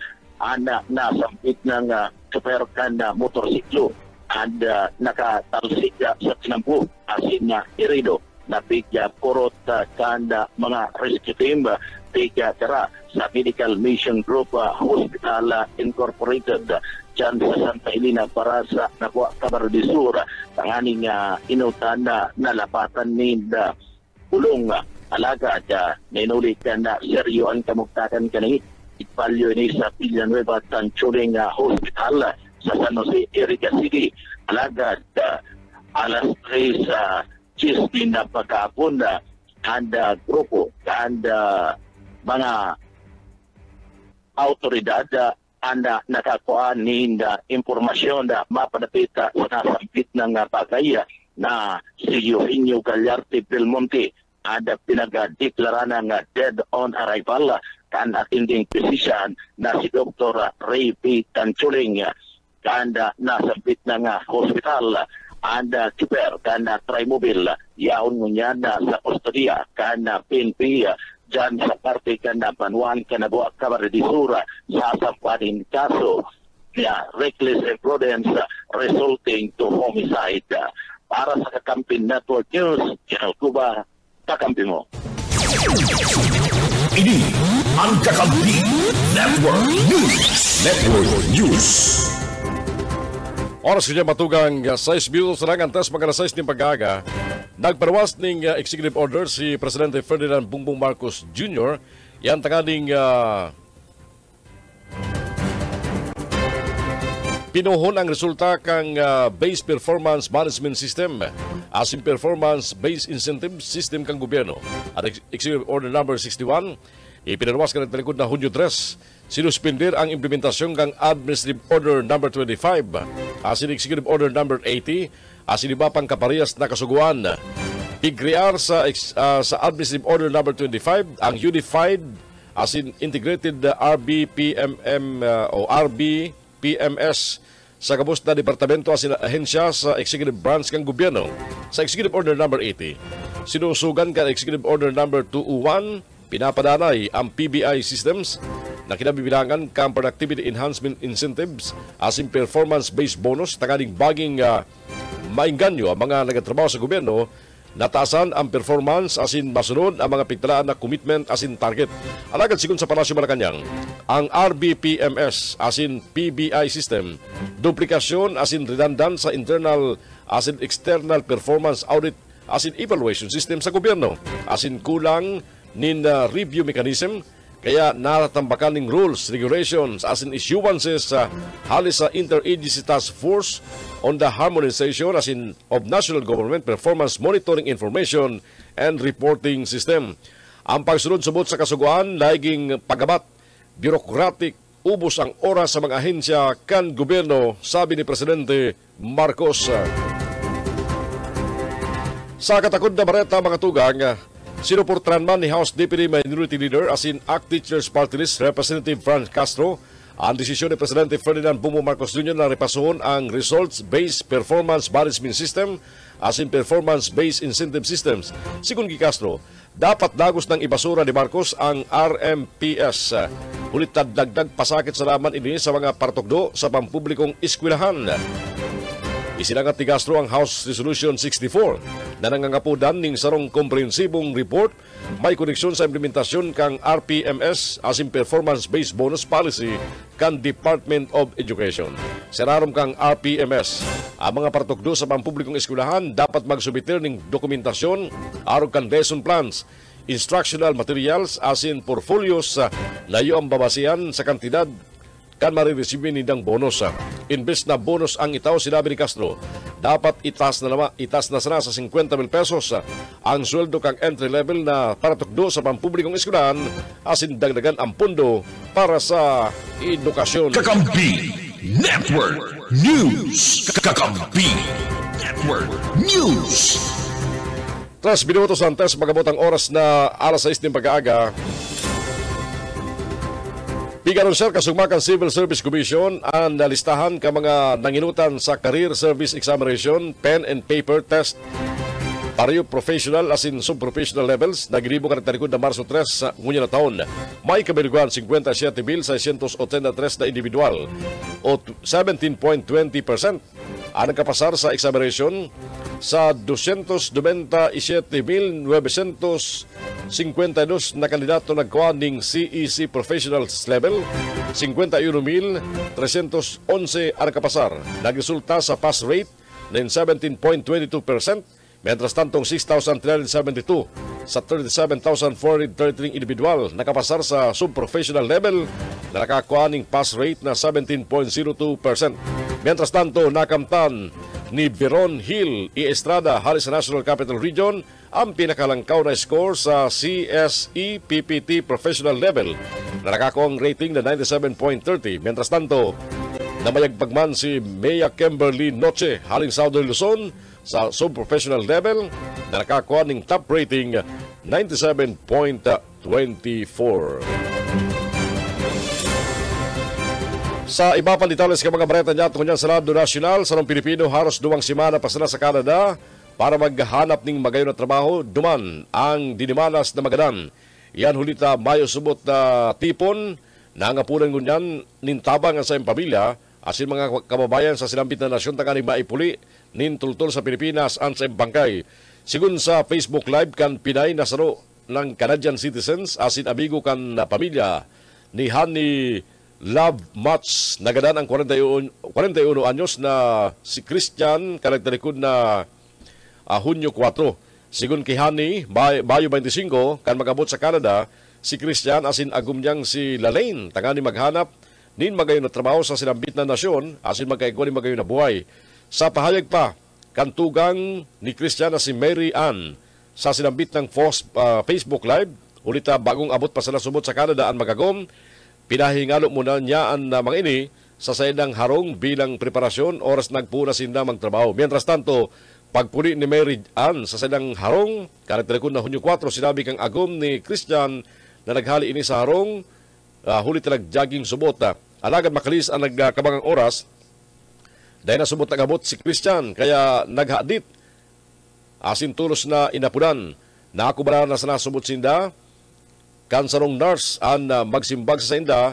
Nasampit ng super ka na motorsiklo at nakatalsik sa tinampo asin na irido na bigya purot kanda mga rescue team bigya tara sa Medical Mission Group Hospital Incorporated dyan sa Santa Elena para sa Nabua, Camarines Sur. Tanganing inutan na nalapatan ni pulong alaga ninulit na seryo ang kamugtakan kaningit ipalyo ni sa Villanueva Tanchuring Hospital sa San Jose, Erica City. Alaga alas 3 Tuesday na pagkapon kanda grupo kanda mga autoridad nakakuha ni impormasyon na mapadapit sa nasampit ng bagay na si Eugenio Calyarte Belmonte ada pinag-deklara ng dead on arrival kan attending physician na si Dr. Ray P. Tanchuling kanda nasampit ng hospital anda kiper kana trimobile yaon mo niya na sa kustodiya kana PNP dyan sa parte kana Panuan kana Nabua, Camarines Sur sa sampanin kaso na reckless imprudence resulting to homicide. Para sa Kakampi Network News, General Cuba, Kakampi mo. Ini ang Kakampi Network News. Network News. Oras kanya matugang 6 minutos na lang antas mga 6 ng pag-aga. Nagparwas ng executive order si Presidente Ferdinand Bongbong Marcos Jr. Yan tanganing pinuhon ang resulta kang Base Performance Management System asin Performance-Based Incentive System kang gobyerno. At Executive Order number 61 ipinarwas ka ng talikod na Hunyo 3 sinuspindir ang implementasyon kang Administrative Order number 25 asin Executive Order number 80 asin iba pang kaparehas na kasuguan. Pigrear sa Administrative Order number 25 ang Unified asin Integrated RBPMM o RBPMS sa kabus na departamento asin ahensya sa Executive Branch kang gobyerno. Sa Executive Order number 80 sinusugan ka Executive Order number 201 pinapadanay ang PBI systems na kinabibilangan kang Productivity Enhancement Incentives asin Performance-Based Bonus tanganing baging mainganyo ang mga nagatrabaho sa gobyerno, nataasan ang performance asin masunod ang mga pigtalaan na commitment asin target. Alagad sigon sa Palasyo Malacañang, ang RBPMS asin PBI system, duplikasyon asin redundant sa internal asin external performance audit asin evaluation system sa gobyerno, asin kulang nin review mechanism, kaya natatambakan ng rules, regulations, as in issuances halis sa Interagency Task Force on the Harmonization as in of National Government Performance Monitoring Information and Reporting System. Ang pagsunod-subot sa kasuguan, laging pagabat, bureaucratic, ubos ang oras sa mga ahensya kan gobyerno, sabi ni Presidente Marcos. Sa katakod na bareta mga tugang, sinuportahan man ni House Deputy Minority Leader as in ACT Teachers Party List Representative Franz Castro ang desisyon ni Presidente Ferdinand Bongbong Marcos Jr. na repasuhon ang Results-Based Performance Management System as in Performance-Based Incentive Systems. Sigun kay Castro, dapat dagos ng ibasura ni Marcos ang RMPS. Ulit dagdag pasakit sa laman ini sa mga partugdo sa pampublikong eskwelahan. Isinangat ni Castro ang House Resolution 64 na nangangapudan ning sarong komprehensibong report may koneksyon sa implementasyon kang RPMS as in Performance-Based Bonus Policy kan Department of Education. Sirarom kang RPMS, ang mga partugdo sa pampublikong eskwelahan dapat magsubitir ning dokumentasyon aron kan lesson plans, instructional materials as in portfolios na ang babasihan sa kantidad kan mariresibin nindang bonus. Imbes na bonus ang itaw, sinabi ni Castro, dapat itas na sana sa 50,000 pesos ang sweldo kang entry level na paratugdo sa pampublikong eskwelahan asin dagdagan ang pundo para sa edukasyon. Kakampi Network News. Kakampi Network News. 3 minutos antes magabot ang oras na alas 6 ng pag-aaga. Pigaron sir, kasugmakan Civil Service Commission ang nalistahan ka mga nanginutan sa Career Service Examination, Pen and Paper Test, pareho professional as in sub-professional levels, nagilibo ka ng na Marso 3 sa ngunya na taon. May kabiliguan 57,683 na individual o 17.20% ang nagkapasar sa examination sa 297,952 na kandidato nagkuha ng CEC Professionals Level, 51,311 ang nakapasar. Nagresulta sa pass rate ng 17.22%, mientras tantong 6,372 sa 37,433 individual nakapasar sa sub-professional level na nakakuha ng pass rate na 17.02%. Mientras tanto, nakamtan ni Veron Hill E. Estrada halis sa National Capital Region ang pinakalangkaw na score sa CSE PPT Professional Level na nakakuha ang rating na 97.30. Mientras tanto, namayagpagman si Mea Kimberly Noche haling Southern Luzon sa sub-professional level na nakakuha ng top rating 97.24. Sa iba pang detalles ka mga bareta niya tungkol sa lado nasyonal, sa Pilipino haros 2 semana pa sila sa Canada para maghanap ng magayon na trabaho, duman ang dinimanas na magadan. Yan hulita Mayo subot na tipon na ngapunan ngunyan nintabang sa iyong pamilya asin mga kababayan sa silambit na nasyon tangani maipuli nin tultol sa Pilipinas ang sa iyong bangkay. Sigun sa Facebook Live kan Pinay na saro ng Canadian citizens asin abigo kan na pamilya ni Honey Love Match nagadan ang 41 anyos na si Christian kanagtalikod na Hunyo 4. Sigun kay Honey, Mayo 25 kan magabot sa Canada, si Christian asin agum niyang si Lalaine tangani maghanap nin magayon na trabaho sa silambit na nasyon asin magkaigwa ni magayon na buhay. Sa pahayag pa kantugang ni Christian na si Mary Ann sa silambit ng Facebook Live, ulita bagong abot pa sila subot sa Canada ang magagom. Pinahingalo muna niya ang mga ini sa saydang harong bilang preparasyon oras nagpuna sinda magtrabaho. Mientras tanto, pagpuli ni Mary Ann sa saydang harong, karakterikon na Hunyo 4, sinabi kang agom ni Christian na naghali ini sa harong, huli talag jogging subot. Alagad makalis ang nagkabangang oras, dahil na subot nagabot si Christian, kaya naghadit. Asin tulos na inapunan, nakakubara na sa nasubot sinda, kansarong nurse ang magsimbag sa inda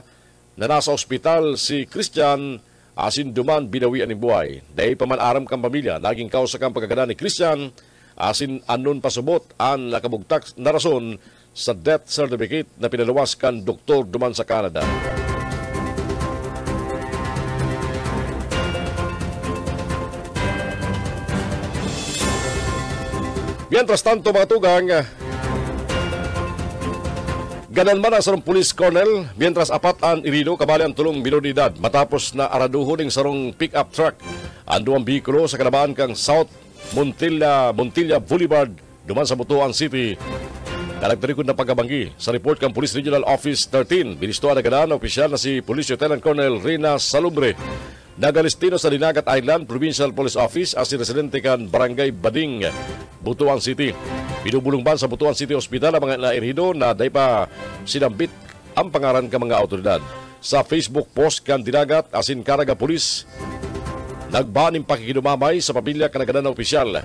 na nasa ospital si Christian asin duman binawian ni buhay. Dahil pamanaram kang pamilya, naging kausa kang pagkagana ni Christian, asin anon pasubot ang nakabugtak na rason sa death certificate na pinalawas kan doktor duman sa Canada. Mientras tanto mga tugang, ganan man ang sarong police colonel, mientras apat ang irido kabali ang tulong minunidad matapos na araduho ng sarong pick-up truck ang duwang bihikulo sa kalabaan kang South Montilla Boulevard duman sa Butuan City. Kalagtarikod na pagkabanggi sa report kang Police Regional Office 13, binistuan na ganan na opisyal na si Police Lieutenant Colonel Rina Salumbre, nagalistino sa Dinagat Island Provincial Police Office as si residente kan Barangay Bading, Butuan City. Binubulungban sa Butuan City Hospital ang mga nairido na day pa sinambit ang pangaran ka mga autoridad. Sa Facebook post kan Dinagat asin Caraga Police, nagbaning pakikinumamay sa pamilya kanaganan na opisyal.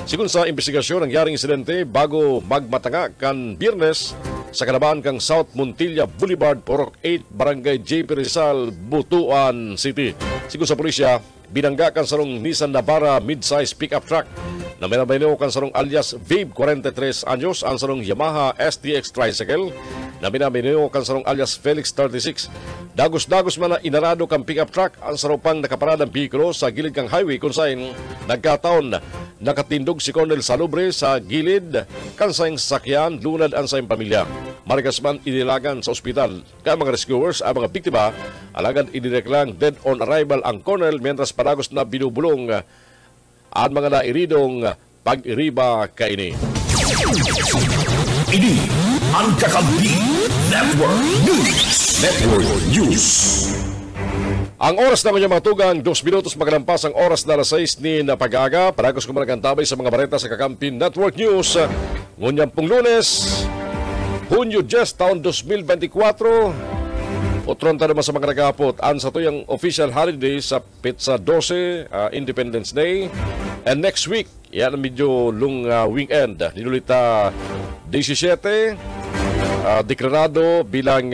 Sigun sa investigasyon, ang yaring insidente bago magmatanga kan Biyernes sa kalabaan kang South Montilla Boulevard, Porok 8, Barangay JP Rizal, Butuan City. Sigun sa pulisya, binangga kan sarong Nissan Navara mid-size pickup truck na minabaylo kan sarong alias Vape 43 anyos, ang sarong Yamaha STX tricycle na minabaylo kan sarong alias Felix 36. Dagos-dagos man na inarado kang pickup truck ang saropang nakaparadang bihikulo sa gilid kang highway kung saan nagkataon nakatindog si Colonel Salubre sa gilid kan sayang sasakyan lunad ang sayang pamilya. Marikas man inilagan sa ospital kaya mga rescuers ang mga biktima, alagad inireklang dead on arrival ang Colonel mientras padagos na binubulong ang mga nairidong pag-iriba kaini. Ini ang Kakampi Network News. Ang oras na kanyang mga tugang, 2 minutos magalampas ang oras na alas 6 ni na pag-aga. Paragos ko managantabay sa mga bareta sa Kakampi Network News. Ngunyang pong Lunes, Hunyo 10, taon 2024. Utron tayo naman sa mga nagkapot. Ang sa tuyang official holiday sa Pizza 12, Independence Day. And next week, yan ang medyo long weekend. Ninulita 17, deklarado bilang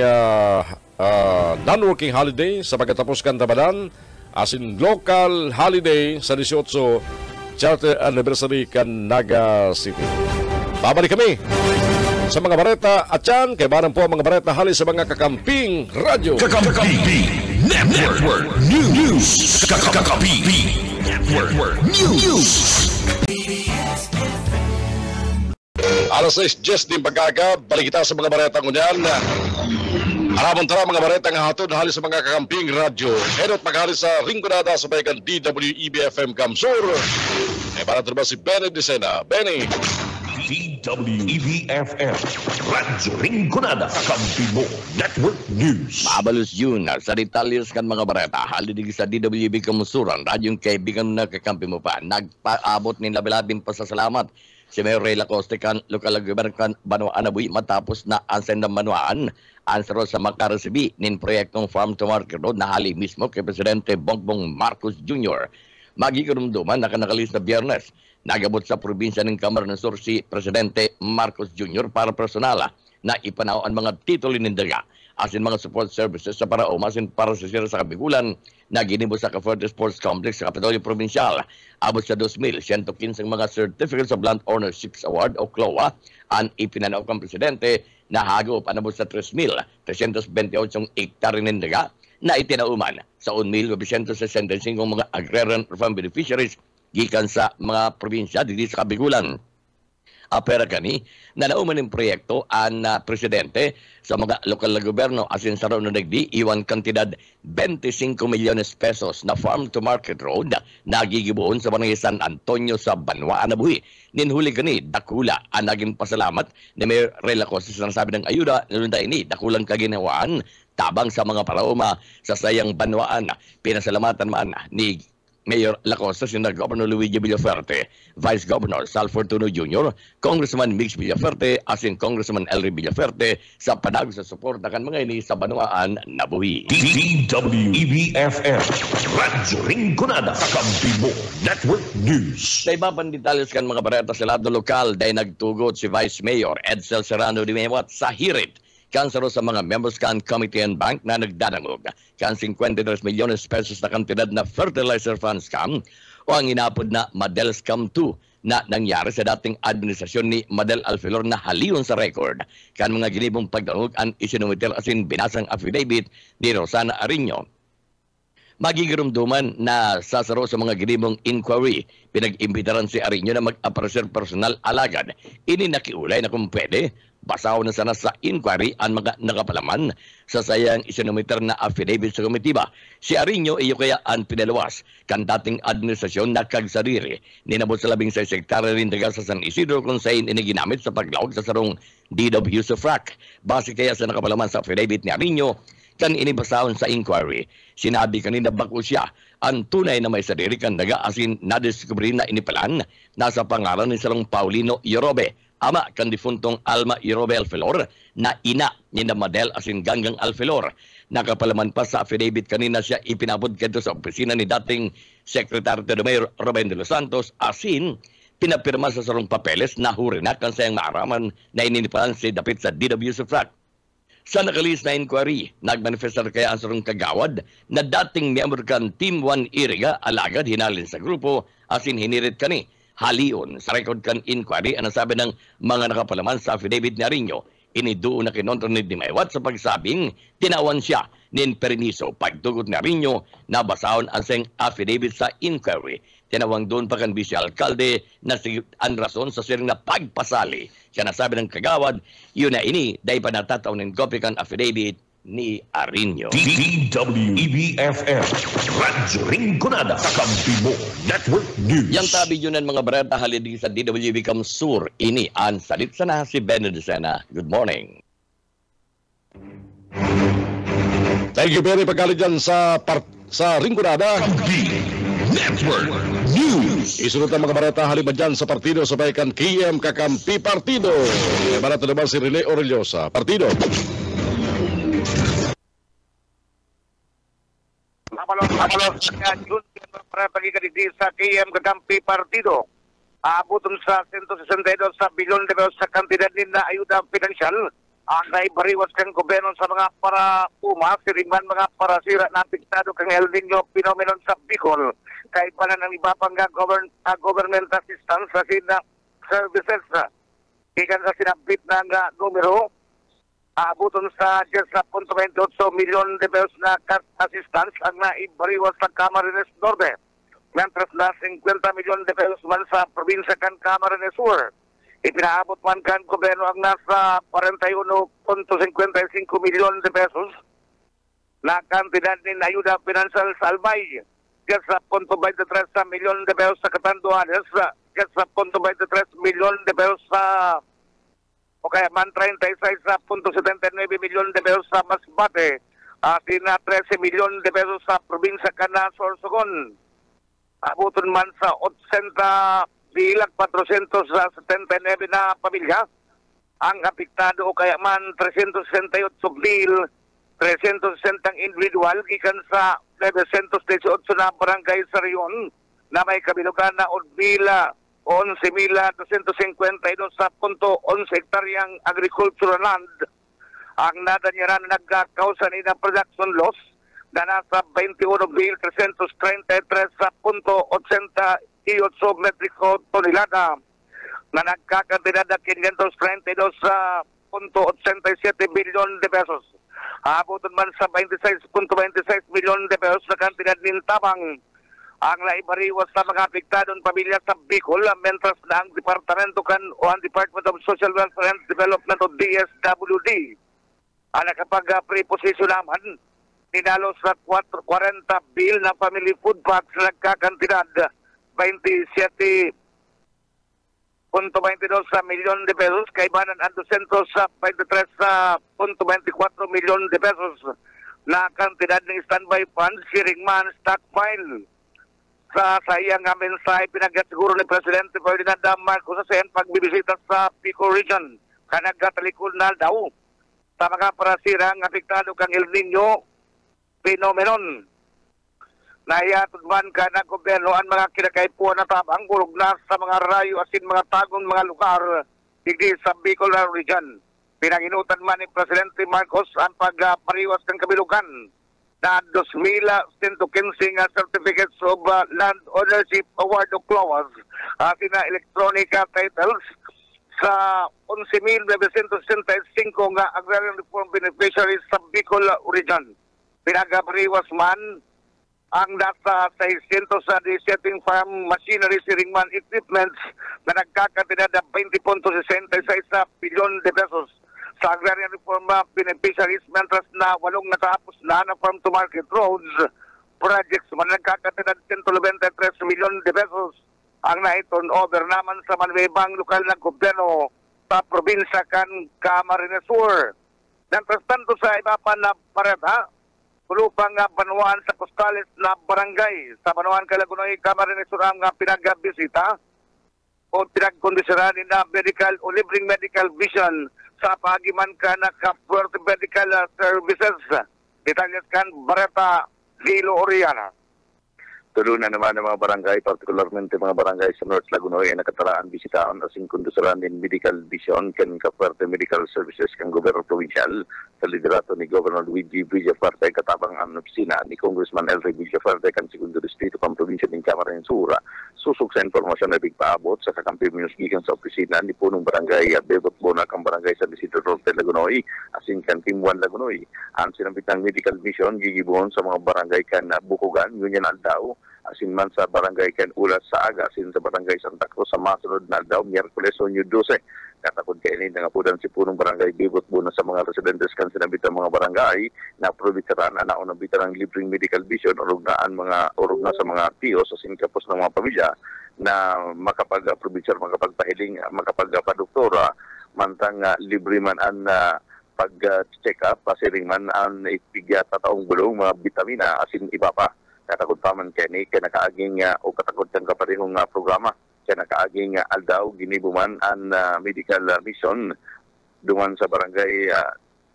non-working holiday sa pagkatapos kan Ramadan, as in local holiday sa 18 Charter Anniversary kan Naga City. Babalik kami sa mga bareta at yan, kay barang po ang mga bareta halis sa mga Kakamping Radyo. Kakampi Network News. Kakampi Network News. Alas 6, din pagkaga, balik kita sa mga bareta ngunyan. Aramon tara mga bareta nga hatod halis sa mga Kakamping Radyo. Henot maghalis sa Ringgonada sa bayan DWEB-FM Kamsur. Eh para ba si Benny Dicena. Benny. DWEB-FM Radyo Ringgonada Kakampi mo Network News. Mabalos yun sa detalyos kan mga bareta. Halidig sa DWEB Kamusuran, radyong kaibigan na kakampi mo pa. Nagpaabot ni labilabing pasasalamat si Mayor Ray Lacoste kan lokal gobernan Banwaan Abuy matapos na ansen ng Banwaan ansero sa makaresibi nin proyektong Farm to Market Road na hali mismo kay Presidente Bongbong Marcos Jr. Magikarumduman nakanakalis na Biyernes. Nagabot sa probinsya ng Kamara ng Sur si Presidente Marcos Jr. para personal na ipanaw ang mga titulo nindaga asin mga support services sa parao masin para sa sira sa Kabigulan na ginibo sa Caforte Sports Complex sa Kapitolyo Provincial. Abot sa 2,115 mga Certificates of Land Ownership Award o CLOA ang ipinanaw kang Presidente na hagop anabot sa 3,328 hektare nindaga na itinauman sa 1,965 mga agrarian farm beneficiaries gikan sa mga probinsya dito sa Kabigulan. Apera kani na nauman ng proyekto ang Presidente sa mga lokal na gobyerno asin sa raw na nagdi iwan kantidad 25 milyones pesos na farm to market road na gigibuon sa barangay San Antonio sa Banwaan Abuy. Ninhuli kani dakula ang naging pasalamat ni Mayor Ray Lacoste sa nasabi ng ayuda nilunda ini dakulang kaginawaan tabang sa mga parauma sa sayang Banwaan. Pinasalamatan man ni Mayor Lacoste, Sina Governor Luigi Villaferte, Vice Governor Sal Fortuno Jr., Congressman Mix Villaferte, asin Congressman Elry Villaferte sa panagos sa suporta kan mga ini sa Banwaan Nabuhi. DWEB-FM Radyo Ringgonada Kakampi mo Network News. Sa iba pang detalyos kan mga bareta sa lado lokal dahil nagtugot si Vice Mayor Edsel Serrano de Mewat sa hirit kansaro sa mga members kan Committee and Bank na nagdanangog kan 53 milyones pesos na kantidad na fertilizer fund scam o ang inapod na Madel Scam 2 na nangyari sa dating administrasyon ni Madel Alfilor na haliyon sa record kan mga ginibong pagdangog ang isinumiter asin binasang affidavit ni Rosana Arino. Magigirumduman na sasaro sa mga ginibong inquiry. Pinag-imbitaran si Arino na mag-aparecer personal alagad. Ini nakiulay na kung pwede, basaw na sana sa inquiry ang mga nakapalaman sa sayang isinumiter na affidavit sa komitiba. Si Arino iyo kaya ang pinalawas kan dating administrasyon na kagsariri. Ninabot sa 16 hektare rin taga sa San Isidro kung saan iniginamit sa paglawag sa sarong deed of use of frac. Base kaya sa nakapalaman sa affidavit ni Arino, kan inibasahon sa inquiry. Sinabi kanina bako siya ang tunay na may sarili kan asin nadiskubre na inipalan nasa pangalan ni Salong Paulino Yorobe, ama kan difuntong Alma Yorobe Alfilor na ina ni Madel asin Ganggang Alfilor. Nakapalaman pa sa affidavit kanina siya ipinabot kadto sa opisina ni dating Secretary de Mayor Ruben de los Santos asin pinapirma sa sarong papeles na hurina kan sayang maaraman na ininipalan si dapit sa deed of use of frac. Sa nakalis na inquiry, nagmanifestar kaya ang sarong kagawad na dating miyembro kan Team 1 Iriga alagad hinalin sa grupo asin hinirit kani. Halion sa record kan inquiry ang nasabi ng mga nakapalaman sa affidavit ni Arino. Iniduo na kinontra ni Dimaywat sa pagsabing tinawan siya nin permiso pagtugot ni Arino na basahon ang seng affidavit sa inquiry. Tinawang doon pa kan Vice Alcalde na ang rason sa siring na pagpasali. Siya nasabi ng kagawad, yun na ini, dahil pa natataw ng copy kan affidavit ni Arino. DWEBFM Radyo Rinconada Kampibo Network News. Yang tabi yun ng mga barata halidi sa DWB Kamsur, ini ang salit sana si Benedicena. Good morning. Thank you very pagkalit dyan sa Rinconada Network News. Isunod ang mga barata halibad dyan sa partido sabay kan KM Kakampi Partido. Barata naman si Rene Orellosa. Partido. Mamalong yun para pagkikadigdi sa KM Kakampi Partido. Aabotong sa 162 sa bilyon de pesos sa kantidad din na ayuda pinansyal. Ang naibariwas kang gobyerno sa mga para siriman mga parasira na apektado kang El Nino phenomenon sa Bicol. Kahit pala ng iba pang government assistance sa services. Ikan sa sinabit ng numero, abuton sa 10.28 milyon de pesos na assistance ang naibariwas sa Camarines Norte. Mientras na 50 milyon de pesos man sa probinsya kan Camarines Sur. Ipinaabot man kan gobyerno ang nasa 41.55 milyon de pesos na kantidad ni ayuda financial sa Albay. 10.23 milyon de pesos sa Catanduanes, 10.23 milyon de pesos sa o kaya man 36.79 milyon de pesos sa Masbate at 13 milyon de pesos sa probinsya kana Sorsogon. Abuton man sa 80 bilang 479 na pamilya ang apektado o kaya man 368 bil 360 individual gikan sa 918 na barangay sa Rion na may kabilugan na 11,252 sa 11 hektaryang agricultural land. Ang nadanyaran na nagkakausa ni na production loss na nasa 21,333 sa 80 metriko tonelada na nagkakantidad na 532 sa 0.87 bilyon de pesos. Abuton man sa 26.26 milyon de pesos na kantidad ng tabang ang naibariwas sa mga apektadong pamilya sa Bicol, mentras na ang Departamento o ang Department of Social Welfare and Development o DSWD ang nakapag-preposition naman ninalo sa 40 bill na family food packs na nagkakantidad 27.22 milyon de pesos, kaibanan ang 223.24 milyon de pesos na kantidad ng standby funds, sharing man, stockpile. Sa sayang nga mensahe pinagkasiguro ni Presidente Ferdinand Marcos sa pagbibisita sa Pico Region, kanagkatalikod na daw sa mga parasirang apektado kang El Nino phenomenon. Nahiyatod man ka ng gobyerno ang mga kinakaipuan na tabang gulog na sa mga rayo asin mga tagong mga lugar hindi sa Bicol Region. Pinanginutan man ni Presidente Marcos ang pagpariwas ng kabilugan na 2,115 nga certificates of land ownership award of clause na electronic titles sa 11,965 nga agrarian reform beneficiaries sa Bicol region. Pinagpariwas man ang nasa 600 sa setting farm machinery siringman equipments na nagkakatida na 20.66 bilyon de pesos sa agrarian reform beneficiaries, mentras na 8 natapos na farm to market roads projects man nagkakatida 193 milyon de pesos ang na-turn over naman sa manwebang lokal na gobyerno sa probinsya kan Camarines Sur. Mentras tanto sa iba pa na pareta, kulupang banuan sa Costales na barangay sa Banuan Calagunoy, Camarines Sur ang pinagbisita o pinagkondisyonan na medical o libreng medical vision sa pagiman ka na Puerto Medical Services. Detalyas kan Bareta Lilo Oriana. Tulunan naman ng mga barangay, partikularmente mga barangay sa North Lagunoy ay nakataraan bisitaon asing kondisyonan din medical vision kan Puerto Medical Services kan gobyerno provincial sa liderato ni Governor Luigi Villafarte katabang ang opisina ni Congressman Elry Villafarte kan segundo distrito kan probinsya ng Camarines Sur. Susok sa informasyon na bigpaabot sa kakampi minusgikan sa opisina ni punong barangay Bebot Bonac ang barangay sa Distrito Norte Lagunoy asing kan Timuan Lagunoy. Ang sinambitang medical mission gigibuhon sa mga barangay kan Bukugan, Union Aldao, asin man sa barangay kan Ulas sa Aga, asin sa barangay Santa Cruz sa masunod na Aldao, Miyerkules o New 12. Katakod kayo ni nangapudan si punong barangay Bibot Buna sa mga residentes kan sinabitang mga barangay na probitaran na naunang bitarang libreng medical vision orog na sa mga tiyos sa sinkapos ng mga pamilya na makapag-probinsar, makapagpahiling, makapagpadoktora, mantang libre man ang pag-check up, pasiring man ang ipigya taong bulong, mga vitamina, asin iba pa. Katakod pa man kaya ni, kaya nakaaging o katakod kang kaparihong programa, kaya nakaaging Aldao, ginibuman ang medical mission dungan sa barangay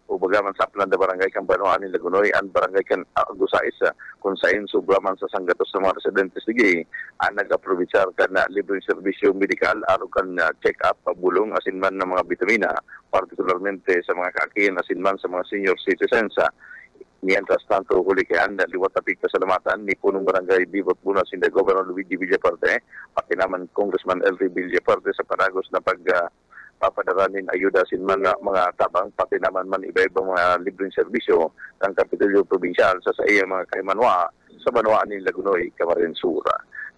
o bagaman sa plan da barangay kan Banuan ni Lagunoy ang barangay kan Agusais kung saan sobraman sa sanggatos ng mga residentes sige ang nag-aprovechar kan libreng serbisyo medikal araw kan check-up pabulong asin man ng mga vitamina partikularmente sa mga kaakin asin man sa mga senior citizens. Mientras tanto, huli kaya liwat tapik kasalamatan ni punong barangay Bibot Buna sinda Governor Luigi Villafarte, pati naman Congressman Elry Villafarte sa panagos na pagpapadaranin ayuda sin mga tabang, pati naman iba-ibang mga libreng serbisyo ng Kapitolyo Provincial sa iya mga kaimanwa sa Banuan ni Lagunoy, Camarines Sur.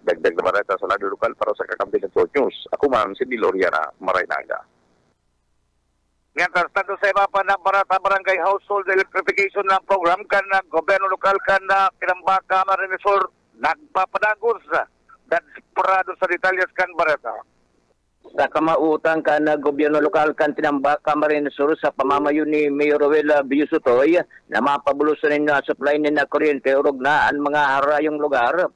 Dagdag na bareta sa lado lokal para sa kakampi ng News. Ako man si Diloriana Maraynaga. Mientras tanto sa iba pa na barangay household electrification na program kan na gobyerno lokal kan na Tinambak, Camarines Sur nagpapadagos dan parado sa detalyas kan Bareta. Sa kamautang kan na gobyerno lokal kan Tinambak, Camarines Sur sa pamamayo ni Mayor Rowel Biusutoy na mapabulusan na supply na kuryente urog na ang mga harayong lugar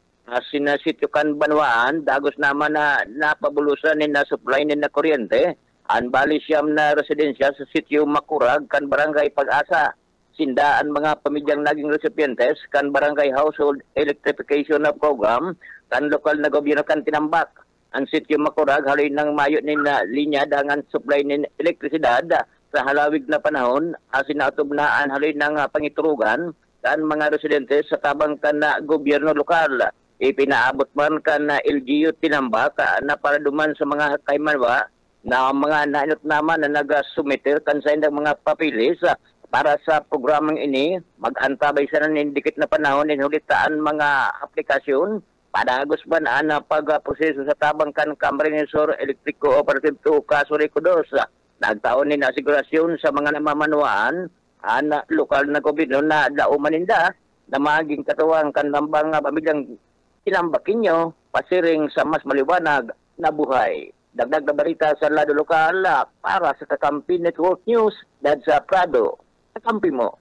sinasityo kan Banuan dagos naman na napabulusan na supply na kuryente. Ang bali siyam na residensya sa sitio Makurag kan barangay Pag-asa. Sindaan mga pamilyang naging recipientes kan barangay household electrification na program kan lokal na gobyerno kan Tinambak. Ang sitio Makurag halin ng mayo ni na linya dangan supply ng elektrisidad sa halawig na panahon asin atob na ang halin ng pangiturugan kan mga residentes sa tabang kan na gobyerno lokal. Ipinaabot man kan na LGU Tinambak na para duman sa mga kaimanwa na mga nainot naman na nag-sumiter kansain ng mga papilis para sa programang ini, mag-antabay sa nanindikit na panahon din hulitaan mga aplikasyon padagos ba na pag-proseso sa tabang kan Camarines Sur Electric Cooperative to Kasuriko 2. Nagtaon din na asigurasyon sa mga namamanuan ang lokal na gobyerno na daumaninda na maging katuwang kanlambang pamilyang Tinambakin nyo pasiring sa mas maliwanag na buhay. Dagdag na balita sa lado lokal para sa Kakampi Network News dahil sa Prado. Kakampi mo.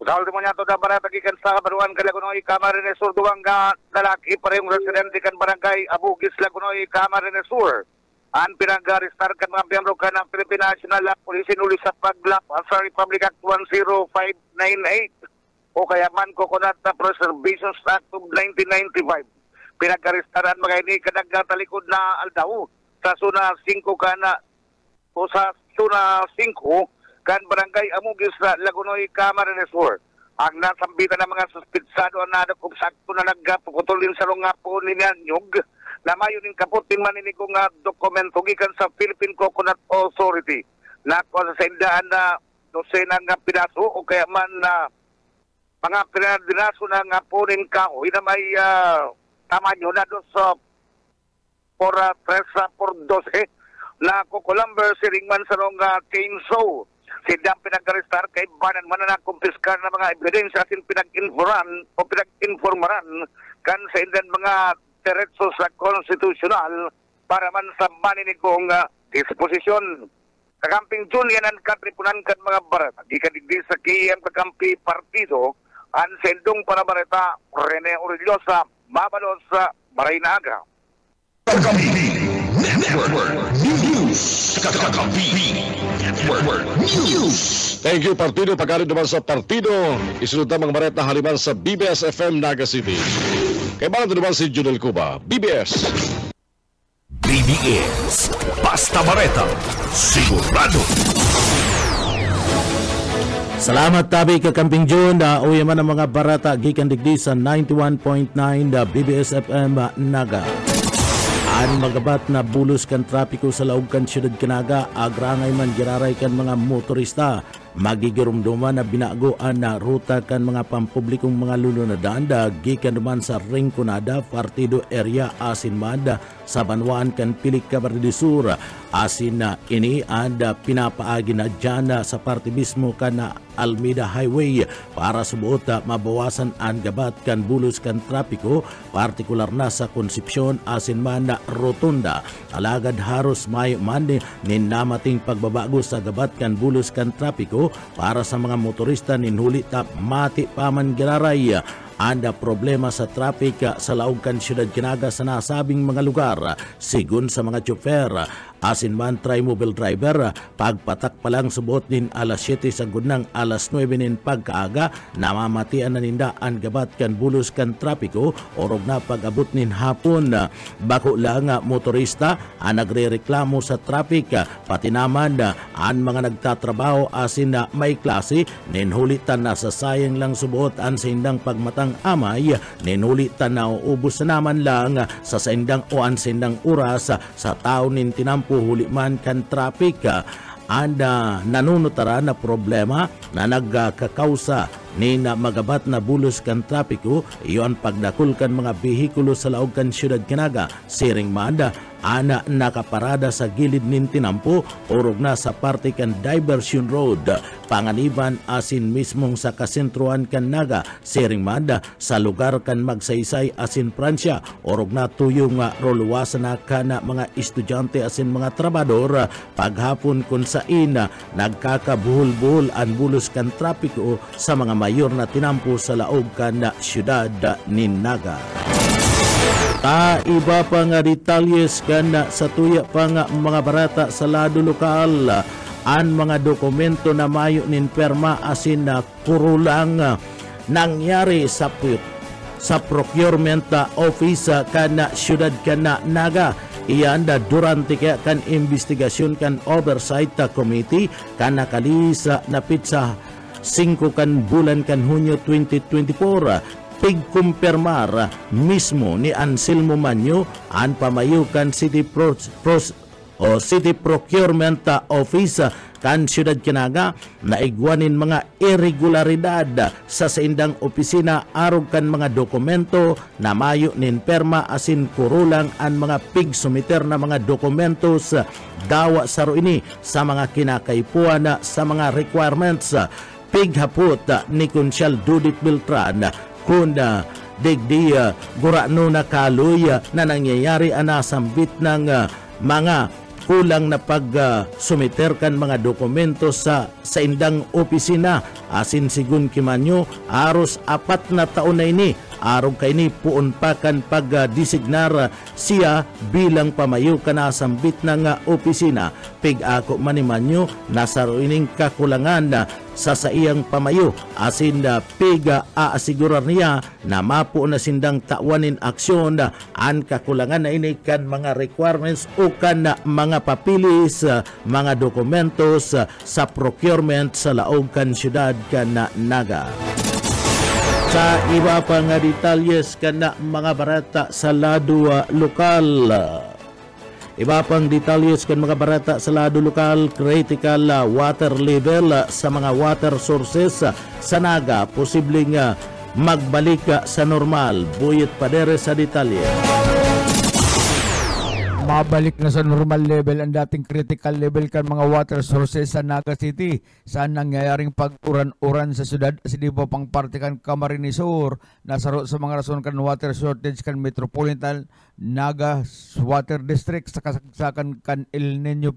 Sa ultimo niya ito na barata gikan sa Banuan Lagunoy, Camarines Sur, duwang lalaki parehong residente kan barangay Abugis, Lagunoy, Camarines Sur. Ang pinag-aristar kan mga miyembro kan ng Philippine National Police inuli sa paglap sa Republic Act 10598 o kaya man Coconut Preservation Act of 1995. Pinag-aristaran mga ini kadagatalikod na Aldao sa Suna 5 kana o sa Suna 5 kan barangay Amugis sa Lagunoy, Camarines Sur. Ang nasambitan ng mga suspitsado na kung sakto na nagpuputulin sa nga po ni Nyog na mayo ning kaputin maninigo nga dokumento gikan sa Philippine Coconut Authority na kung sa indaan na dosena nga pinaso o kaya man na mga pinadinaso na nga po rin kahoy na may tamanyo na doon sa por 3 por 12 na kukulamber si Ringman sa nung chainsaw. Si Dam pinag-arestar kay Banan man na kumpiskar na mga ebidensya atin pinag-informaran kan sa indan mga diretso sa konstitusyonal para man sa maninigong disposisyon. Kakamping Julian ang katripunan kan mga barat. Ikadigdi sa KM Kakampi Partido ang sendong panabareta Rene Orellosa Mabalos sa Marinaga. Kakampi Network News. Kakampi Network News. Thank you, Partido. Pagkarin naman sa Partido, isunod na mga bareta haliman sa BBS FM Naga City. Kay balang naman si Junel Cuba, BBS. BBS Basta Bareta, sigurado. Salamat tabi Kakamping June. Uwi man ang mga barata gikan digdi sa 91.9 BBS FM Naga. Ang magabat na bulos kan trapiko sa laog kan siyudad Kanaga, agrangay man giraray kan mga motorista. Magigirumduman na binagoan na ruta kan mga pampublikong mga lulo na danda gikan naman sa Rinconada, Partido Area asin manda sa Banwaan kan Pilik Camarines Sur asin na ini ada pinapaagi na dyan sa parte mismo kan na Almeida Highway para subuot mabawasan ang gabat kan bulos kan trapiko partikular na sa Concepcion asin man na Rotunda. Alagad haros may man nin namating pagbabago sa gabat kan bulos kan trapiko para sa mga motorista ninhuli tap mati paman giraray. Anda problema sa traffic sa laog kan siyudad Kinaga sa nasabing mga lugar. Sigun sa mga tsofer, asin man tri-mobile driver, pagpatak pa lang subot din alas 7 sa gunang alas 9 nin pagkaaga, namamatian na ninda ang gabat kan bulos kan trapiko, orog na pag-abot nin hapon. Bako lang motorista ang nagre-reklamo sa traffic, pati naman ang mga nagtatrabaho asin na may klase, ninhulitan na sa sayang lang subot ang sindang pagmatang amay, ninulitan na ubos na naman lang sa sindang o ang sindang oras sa taon nin tinampo huli man kan traffic. Anda nanunutara na problema na nagkakausa ni na magabat na bulos kan trapiko iyon pagdakul kan mga behikulo sa laog kan siyudad Kinaga siring manda ana nakaparada sa gilid nin tinampo orog na sa parte kan diversion road panganiban asin mismong sa kasentruan kan Naga siring manda sa lugar kan magsaysay asin Pransya orog na tuyo nga roluwasan na kana mga estudyante asin mga trabador paghapon kun sa ina nagkakabuhol-buhol ang bulos kan trapiko sa mga mayor na tinampo sa laog kan na siyudad ni Naga. Iba pa nga detalles kan sa tuya pa nga mga barata sa lado lokal ang mga dokumento na mayo nin perma asin na kurulang nangyari sa procurement office kan na siyudad kan na Naga. Iyan durante kaya kan investigasyon kan oversight committee kan nakalisa na pizza 5 kan bulan kan Hunyo 2024 pigkumpirmar mismo ni Anselmo Manyo ang pamayukan City Procurement Office kan siyudad Kinaga na igwanin mga irregularidad sa saindang opisina arog kan mga dokumento na mayo nin perma asin kurulang ang mga pigsumiter na mga dokumentos dawa saro ini sa mga kinakaipuan sa mga requirements pighapot ni Consyal Dudit Beltran kung digdi gurano na kaluy na nangyayari anasambit ng mga kulang na pag-sumiter kan mga dokumento sa indang opisina asin sigun kimanyo aros 4 na taon na ini arog kay ni puon pa kan pag-designar siya bilang pamayo kanasambit ng opisina pig ako manimanyo nasa ining kakulangan sa saiyang pamayo. Asin piga aasigurar niya na mapo na sindang tawanin aksyon ang kakulangan na ini kan mga requirements o kan mga papilis, mga dokumentos sa procurement sa laog kan syudad kan Naga. Sa iba pa nga detalles kan mga barata sa lado lokal. Iba pang detalles kan mga barata sa lado lokal, critical water level sa mga water sources sa Naga posibleng magbalik sa normal. Buyet Padere sa detalye. Mabalik na sa normal level ang dating critical level kan mga water sources sa Naga City. Saan nangyayaring pag-uran-uran sa syudad Sidibo pang parte kan Camarines Sur. Nasaro sa mga rason kan water shortage kan Metropolitan Naga Water District sa kasagsakan kan El Nino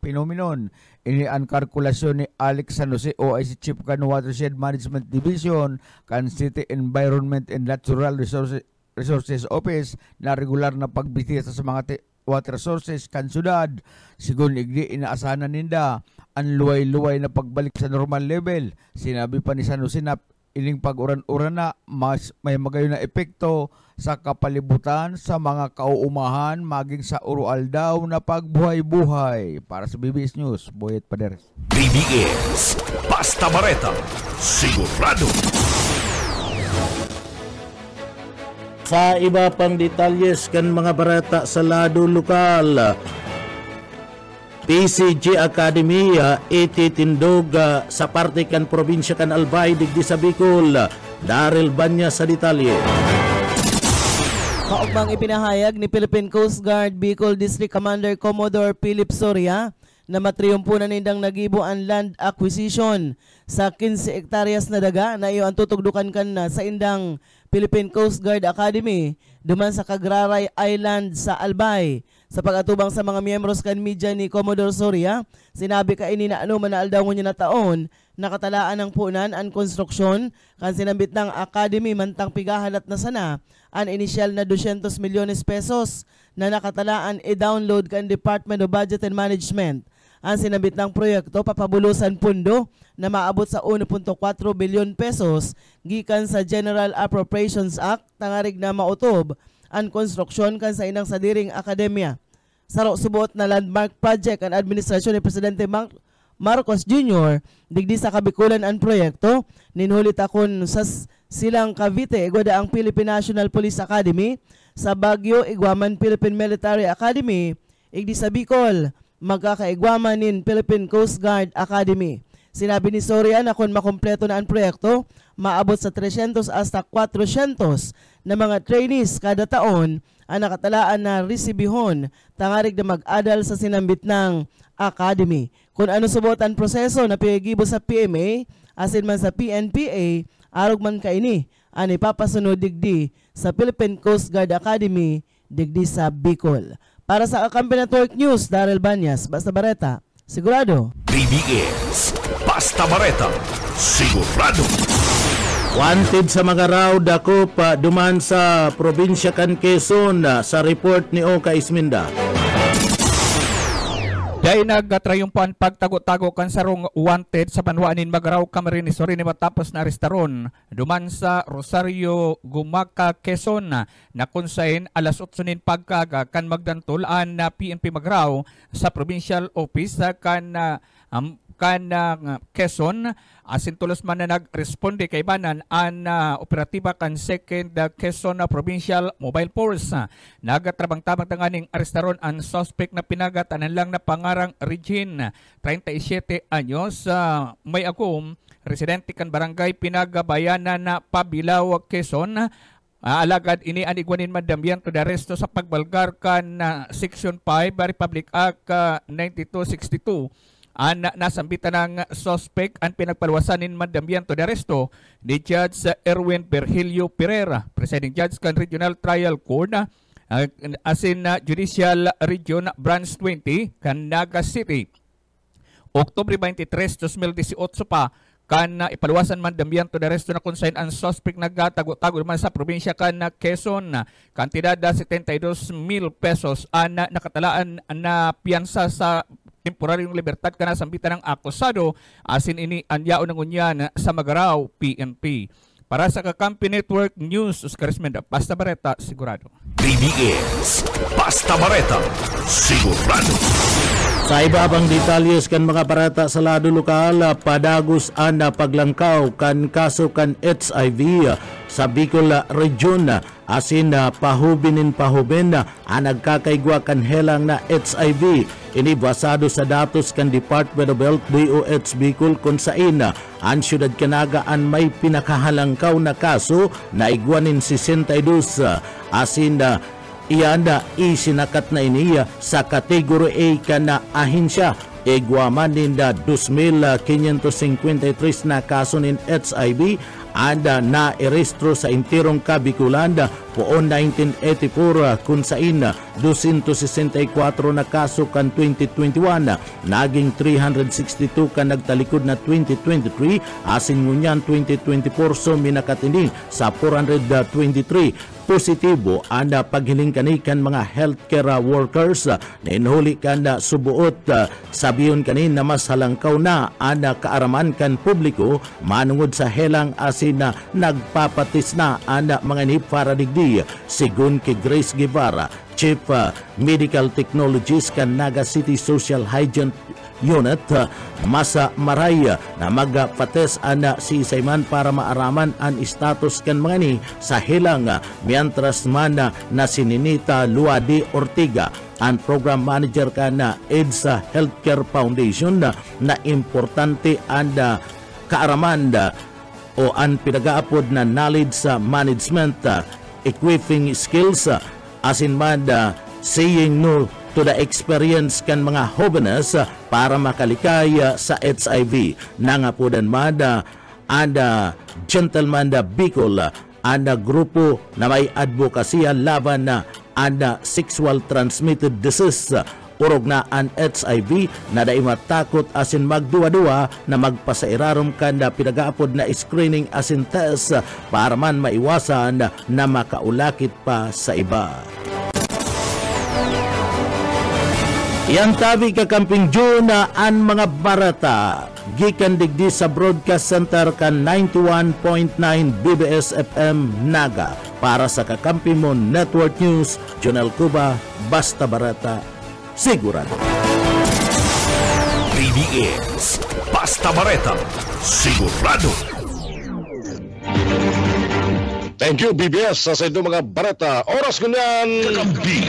phenomenon. Ini ang kalkulasyon ni Alex San Jose OIC Chief kan Watershed Management Division kan City Environment and Natural Resources Office na regular na pagbisita sa mga water sources kan syudad. Sigun igdi inaasahan ninda ang luway-luway na pagbalik sa normal level. Sinabi pa ni San Jose na ining pag-uran-uran na mas may magayon na epekto sa kapalibutan sa mga kauumahan maging sa urual daw na pagbuhay-buhay. Para sa BBS News, Boyet Paderes. BBS Basta Bareta, sigurado. Sa iba pang detalles kan mga barata sa lado lokal, PCG Academy ititindog sa parte kan probinsya kan Albay digdi sa Bicol. Daryl Banya sa detalye. Kaugmang ipinahayag ni Philippine Coast Guard Bicol District Commander Commodore Philip Soria na matriyumpo na nindang nagibo ang land acquisition sa 15 hektaryas na daga na iyo ang tutugdukan kan na sa indang Philippine Coast Guard Academy duman sa Cagraray Island sa Albay. Sa pag-atubang sa mga miyembros kan media ni Commodore Soria, sinabi ka ini na manaal daw niya na taon nakatalaan ng punan ang konstruksyon kan sinambit ng Academy mantang pigahalat na sana ang initial na 200 milyones pesos na nakatalaan i-download kan Department of Budget and Management. Ang sinabit ng proyekto papabulusan pundo na maabot sa 1.4 bilyon pesos gikan sa General Appropriations Act tangarig na mautob ang konstruksyon kan sa inang sadiring akademya. Saro subuot na landmark project ang administrasyon ni Presidente Marcos Jr. digdi sa Kabikulan ang proyekto ninhulit akon sa silang Cavite igwada ang Philippine National Police Academy sa Baguio igwaman Philippine Military Academy igdi sa Bicol magkakaigwaman nin Philippine Coast Guard Academy. Sinabi ni Soria na kung makumpleto na ang proyekto, maabot sa 300 hasta 400 na mga trainees kada taon ang nakatalaan na resibihon tangarig na mag-adal sa sinambit ng academy. Kung ano subot ang proseso na pigibo sa PMA, asin man sa PNPA, arog man kaini, ang ipapasunod digdi sa Philippine Coast Guard Academy digdi sa Bicol. Para sa Akampi Network News, Daryl Banyas, Basta Bareta, sigurado. BBS Basta Bareta, sigurado. Wanted sa mga raw dakop duman sa probinsya kan Quezon sa report ni Oka Isminda. Dahil nagtrayumpan pagtago-tago kan sarong wanted sa banwaanin Magaraw Camarines Sur ni matapos na arestaron duman sa Rosario Gumaca Quezon na kunsain alas 8 nin pagkaga kan magdantulan na PNP Magaraw sa provincial office kan Quezon. Asin tulos man na nagresponde kay banan ang operatiba kan 2nd Quezon Provincial Mobile Force. Nagatrabang-tabang tanganing arestaron ang suspect na pinagatanan lang na pangarang Regine, 37 anyos, may akum, residente kan barangay Pinagabayanan na Pabilao, Quezon. Alagad ini anigwanin madamyan to the resto sa pagbalgar kan Section 5 Republic Act 9262. Nasambitan ng suspect ang pinagpalwasanin madamyan to the resto ni Judge Erwin Virgilio Pereira, Presiding Judge kan Regional Trial Court asin Judicial Region Branch 20 kan Naga City. Oktubre 23, 2018 pa kan ipalwasan man damyan to the resto na consign ang suspect nagatago-tago naman sa probinsya kan Quezon. Kantidad 72,000 pesos ang nakatalaan na piyansa sa temporaryong libertad kana sambitan ng akusado asin ini anyaon ng unyan sa Magaraw PNP. Para sa Kakampi Network News, Oscar Esmenda, Basta Bareta, sigurado. BBS Basta Bareta, sigurado. Sa iba pang detalles kan mga barata sa lado lokal, padagos ana paglangkaw kan kaso kan HIV sa Bicol Region asin pahubin nagkakaigwa kan helang na HIV. Ini basado sa datos kan Department of Health DOH Bicol kung saan ang syudad Canagaan may pinakahalangkaw na kaso na igwanin 62 asin iyan isinakat na iniya sa kategori A kana ahensya. Igwaman din 2,553 na kaso ng HIV anda na erestro sa intirong Kabikulanda poon 1984 kung saan 264 na kaso kan 2021 naging 362 kan nagtalikod na 2023 asin ngunyan 2024 so minakatindi sa 423 positibo anda paghiling kanikan mga healthcare workers na inhuli kan subuot sabiyon kanin na mas halangkaw na anda kaaraman kan publiko manungod sa helang asin na nagpapatis na anda mga ni paradigdi sigun kay Grace Guevara, Chief Medical Technologist kan Naga City Social Hygiene Unit, Masa Maraya na magpates ana si Isayman para maaraman ang status kan mga ni sa helang mientras man na sininita Luadi Ortiga ang program manager ka na EDSA Healthcare Foundation na importante anda kaaraman o ang pinagaapod na knowledge management equipping skills asin man saying no to the experience kan mga jóvenes para makalikay sa HIV. Nangapudan man anda gentleman Bicol anda grupo na may advokasya laban na anda sexual transmitted disease urog na ang HIV na dai matakot asin magduwa-duwa na magpasairarom kanda pinagaapod na screening asin test para man maiwasan na makaulakit pa sa iba. Yang tabi kakamping June ang mga barata gikan digdi sa Broadcast Center kan 91.9 BBS FM Naga. Para sa Kakampi mo Network News, Jonel Cuba, Basta Barata, sigurado. BBS Basta Bareta, sigurado. Thank you BBS sa inyong mga barata. Oras ko niyan Kakampi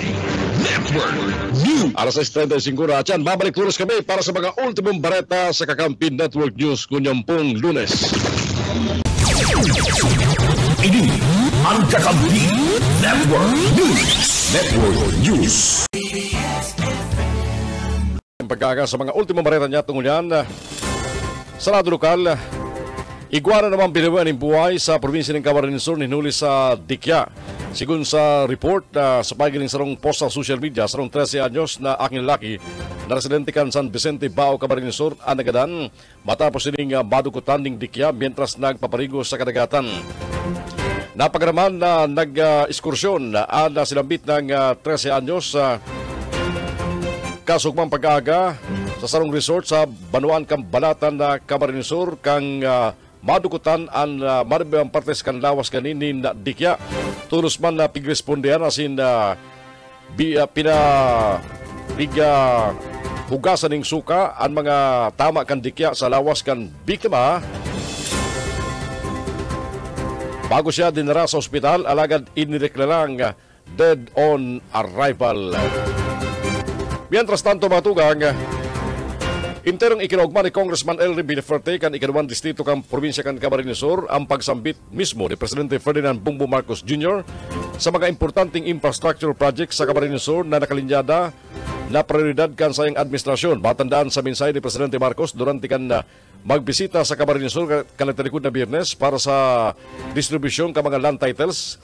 Network News. Alas 6:35 na dyan. Babalik lunes kami para sa mga ultimong bareta sa Kakampi Network News kunyang pong Lunes. Ini ang Kakampi Network News. Network News. Pagkaga sa mga ultimong bareta niya tungkol yan sa lado lokal, iguana naman binawan ng buhay sa probinsya ng Camarines Sur ninuli sa Dikya. Sigun sa report sa pagiling sarong post sa social media, sarong 13 anyos na aking lalaki na residente kan San Vicente, Bao, Camarines Sur, anagadan matapos sining madukutan ng Dikya mientras nagpaparigo sa kadagatan. Napagaraman na nag-ekskursyon na silambit ng 13 anyos kasugmang pag-aaga sa sarong resort sa Banuan Kambalatan na Camarines Sur kang madukutan ang maribang partes kan lawas kaninin na Dikya. Tulos man na pigrespondehan asin hugasan ng suka ang mga tama kan Dikya sa lawas kan biktima. Bago siya dinara sa ospital, alagad inireklalang dead on arrival. Mientras tanto matugang, interong ikinugma ni Congressman Elry Bineferte kan ikaduang distrito kan probinsya kan Camarines Sur ang pagsambit mismo ni Presidente Ferdinand Bongbong Marcos Jr. sa mga importanteng infrastructure projects sa Camarines Sur na nakalinyada na prioridad kan sa iyang administrasyon. Matandaan sa mensahe ni Presidente Marcos durante kan magbisita sa Camarines Sur kan nagtalikod na Biyernes para sa distribusyon kan mga land titles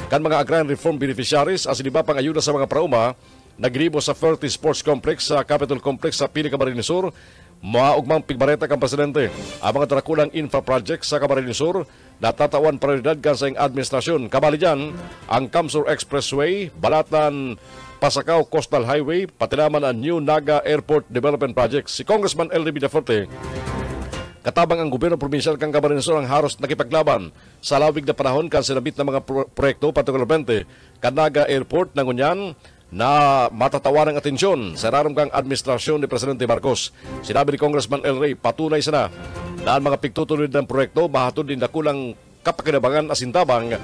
kan mga agrarian reform beneficiaries as iba pang ayuda sa mga prauma. Nagribo sa Ferty Sports Complex sa Capitol Complex sa Pili, Camarines Sur. Maugmang pigbareta kang presidente. Ang mga drakulang infra projects sa Camarines Sur natatawan prioridad kan sa iyong administrasyon. Kabali dyan, ang Kamsur Expressway, Balatan Pasakaw Coastal Highway, pati naman ang New Naga Airport Development Project. Si Congressman Elry Villafuerte, katabang ang gobyerno provincial kang Camarines Sur ang haros nakipaglaban sa lawig na panahon kan sinabit na mga proyekto, partikularmente Kanaga Airport na ngunyan na matatawa ng atensyon sa raramgang administrasyon ni Presidente Marcos. Sinabi ni Congressman Elry, patunay sana na ang mga pigtutuloy ng proyekto mahatod din na kulang kapakinabangan asintabang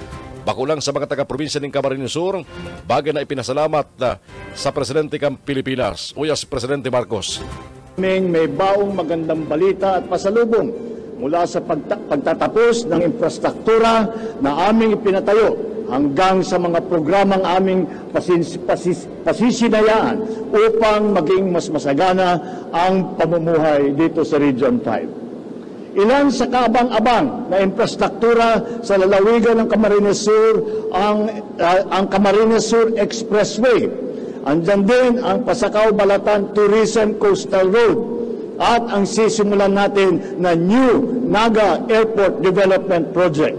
bakulang sa mga taga-probinsya ng Camarines Sur, bagay na ipinasalamat sa Presidente ng Pilipinas, uyas Presidente Marcos. May baong magandang balita at pasalubong mula sa pagtatapos ng infrastruktura na aming ipinatayo hanggang sa mga programang aming pasisinayaan upang maging mas masagana ang pamumuhay dito sa Region 5. Ilan sa kaabang-abang na infrastruktura sa lalawigan ng Camarines Sur ang Camarines Sur Expressway. Andyan din ang Pasakaw-Balatan Tourism Coastal Road at ang sisimulan natin na New Naga Airport Development Project.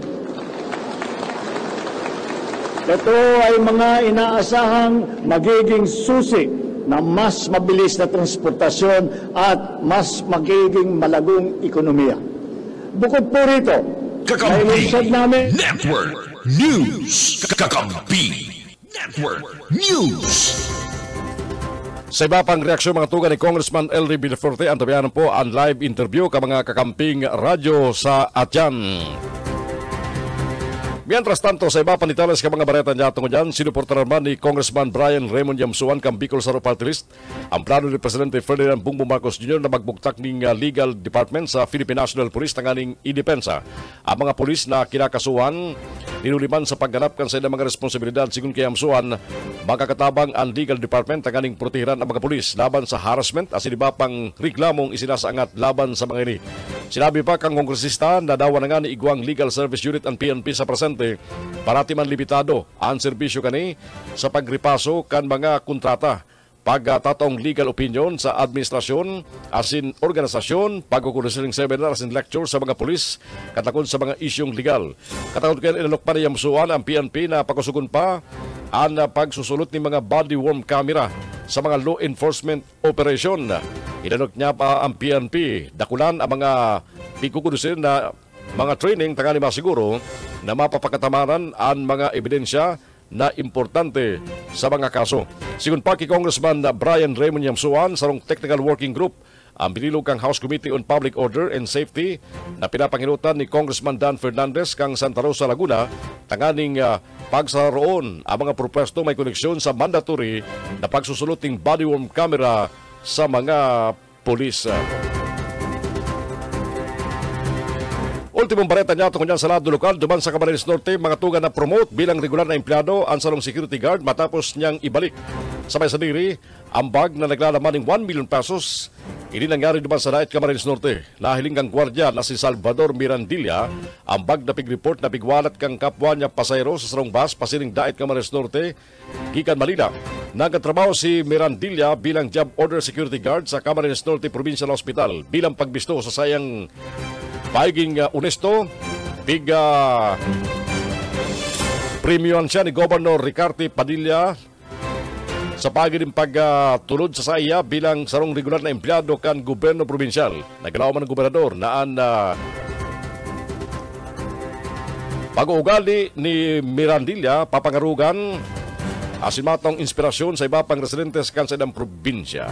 Ito ay mga inaasahang magiging susi na mas mabilis na transportasyon at mas magiging malagong ekonomiya. Bukod po rito, nailusad namin Network News. Kakampi Network News. Sa iba pang reaksyon mga tuga ni Congressman Elry Villafuerte, ang tabianan po ang live interview ka mga kakamping radyo sa Atyan. Mientras tanto, sa iba panitales ka mga bareta niya tungo dyan, sinuporta naman ni Congressman Brian Raymond Yamsuan kang Bicol Saro Party List ang plano ni Presidente Ferdinand Bongbong Marcos Jr. na magbuktak ng legal department sa Philippine National Police tanganing idepensa. Ang mga polis na kinakasuhan, ninuliman sa pagganap kan sa ilang mga responsibilidad sigun kay Yamsuan, makakatabang ang legal department tanganing protehiran ang mga polis laban sa harassment at iba pang reklamong isinasaangat laban sa mga ini. Sinabi pa kang kongresista na dawa na nga ni Iguang Legal Service Unit ang PNP sa presente parati man limitado ang serbisyo kani sa pagripaso kan mga kontrata, pagtatong legal opinion sa administrasyon asin organisasyon, pagkukulisin seminar asin lecture sa mga pulis katakon sa mga isyong legal. Katakon kayo inalok pa ni Yamsuan ang PNP na pagkusugon pa ang pagsusulot ni mga body-worn camera sa mga law enforcement operation. Inalok niya pa ang PNP dakulan ang mga pagkukulisin na mga training tangali masiguro na mapapakatamaran ang mga ebidensya na importante sa mga kaso. Sigun pa kay Congressman Brian Raymond Yamsuan sa Technical Working Group ang binilog kang House Committee on Public Order and Safety na pinapanginutan ni Congressman Dan Fernandez kang Santa Rosa, Laguna tanganing pagsaroon ang mga propwesto may koneksyon sa mandatory na pagsusuluting body-worn camera sa mga polis. Ultimong bareta niya tungkol sa lado lokal, duman sa Camarines Norte, mga tuga na promote bilang regular na empleyado ang salong security guard matapos niyang ibalik. Sabay sa diri, ang bag na naglalaman ng 1 million pesos, hindi nangyari duman sa Daet Camarines Norte. Nahiling kang gwardya na si Salvador Mirandilla, ang bag na pig-report na pigwalat kang kapwa niya pasayro sa sarong bus pasiring Daet Camarines Norte, gikan Manila. Nagkatrabaho si Mirandilla bilang job order security guard sa Camarines Norte Provincial Hospital bilang pagbisto sa sayang pagiging honesto, premium siya ni Governor Ricardo Padilla sa pagiging pagtulod sa saya bilang sarong regular na empleyado kan gobyerno probinsyal. Nagalaw man ng gobernador na ang pag-uugali ni Mirandilla papangarugan asin matong inspirasyon sa iba pang residentes kan sa idang probinsya.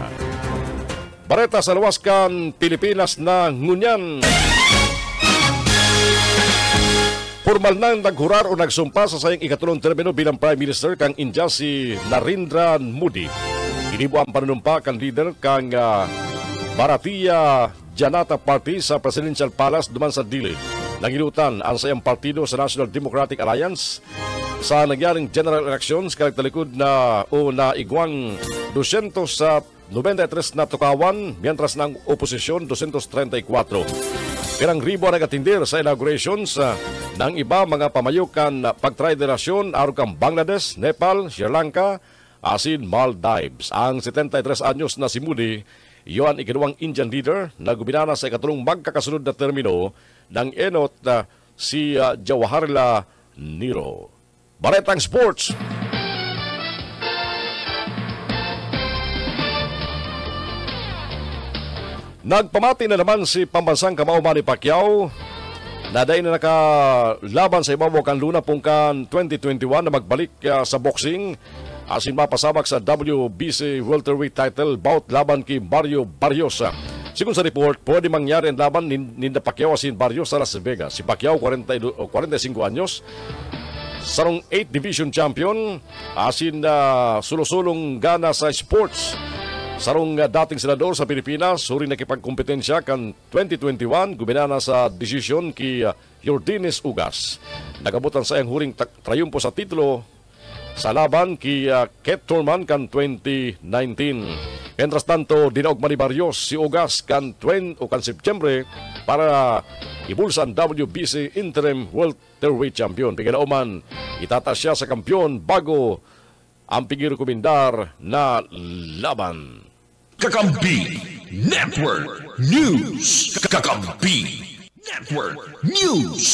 Bareta sa luwas kan Pilipinas na ngunyan. Formal nang naghurar o nagsumpa sa sayang ikatulong termino bilang Prime Minister kang India si Narendra Modi. Inibo ang panunumpa kang leader kang Bharatiya Janata Party sa Presidential Palace duman sa Delhi. Nanginutan ang sayang partido sa National Democratic Alliance sa nagyaring general elections kalagtalikod na iguang 293 na tukawan mientras ng oposisyon 234. Pirang ribo nagatindir sa inaugurations ng iba mga pamayukan pagtraiderasyon aron kang Bangladesh, Nepal, Sri Lanka, asin Maldives. Ang 73 anyos na si Modi, iyon ikinawang Indian leader na gubinana sa ikatulong magkakasunod na termino ng enot si Jawaharlal Nehru. Baretang Sports. Nagpamati na naman si pambansang kamao Manny Pacquiao na dahil na nakalaban sa ibabaw kan Luna pungkan 2021 na magbalik sa boxing asin mapasabak sa WBC welterweight title bout laban kay Mario Barrios. Sigun sa report, pwede mangyari ang laban ni Pacquiao asin Barrios sa Las Vegas. Si Pacquiao 45 anyos, sarong 8 division champion, asin sulusulong gana sa sports. Sarong dating senador sa Pilipinas, suri nakipagkompetensya kan 2021, gubinana sa desisyon kay Yordenes Ugas. Nagabutan sa iyang huring trayumpo sa titulo sa laban kay Ket Thurman kan 2019. Mientras tanto, dinaog man ni Barrios si Ugas kan Septembre para ibulsa ang WBC Interim Welterweight Champion. Piginauman, itatas siya sa kampiyon bago ang pigirkomendar na laban. Kakampi Network News. Kakampi Network News.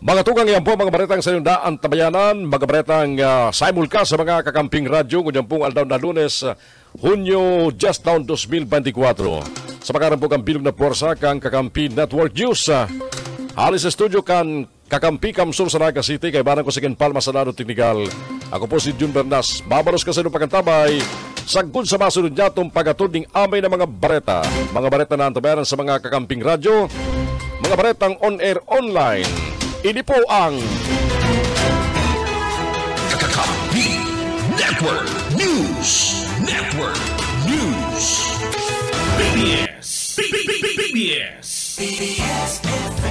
Mga tugang yan po, mga baretang sa daan tabayanan, mga baretang simulcast sa mga kakamping radyo, ngunyan pong aldaw na Lunes, Hunyo, just down 2024. Sa pagkaran po kang bilog na puwersa kang Kakampi Network News. Halis sa studio kan Kakampi Kamsur sa Naga City, kay Barang ko si Ken Palma sa Lado Technical. Ako po si Jun Bernas. Babalos ka sa inong pagkantabay. Sagod sa masunod niya itong pagatuding amay ng mga bareta. Mga bareta na antabayanan sa mga kakamping radyo. Mga baretang on-air online. Ini po ang Kakampi Network News. Network News. PBS. PBS. PBS.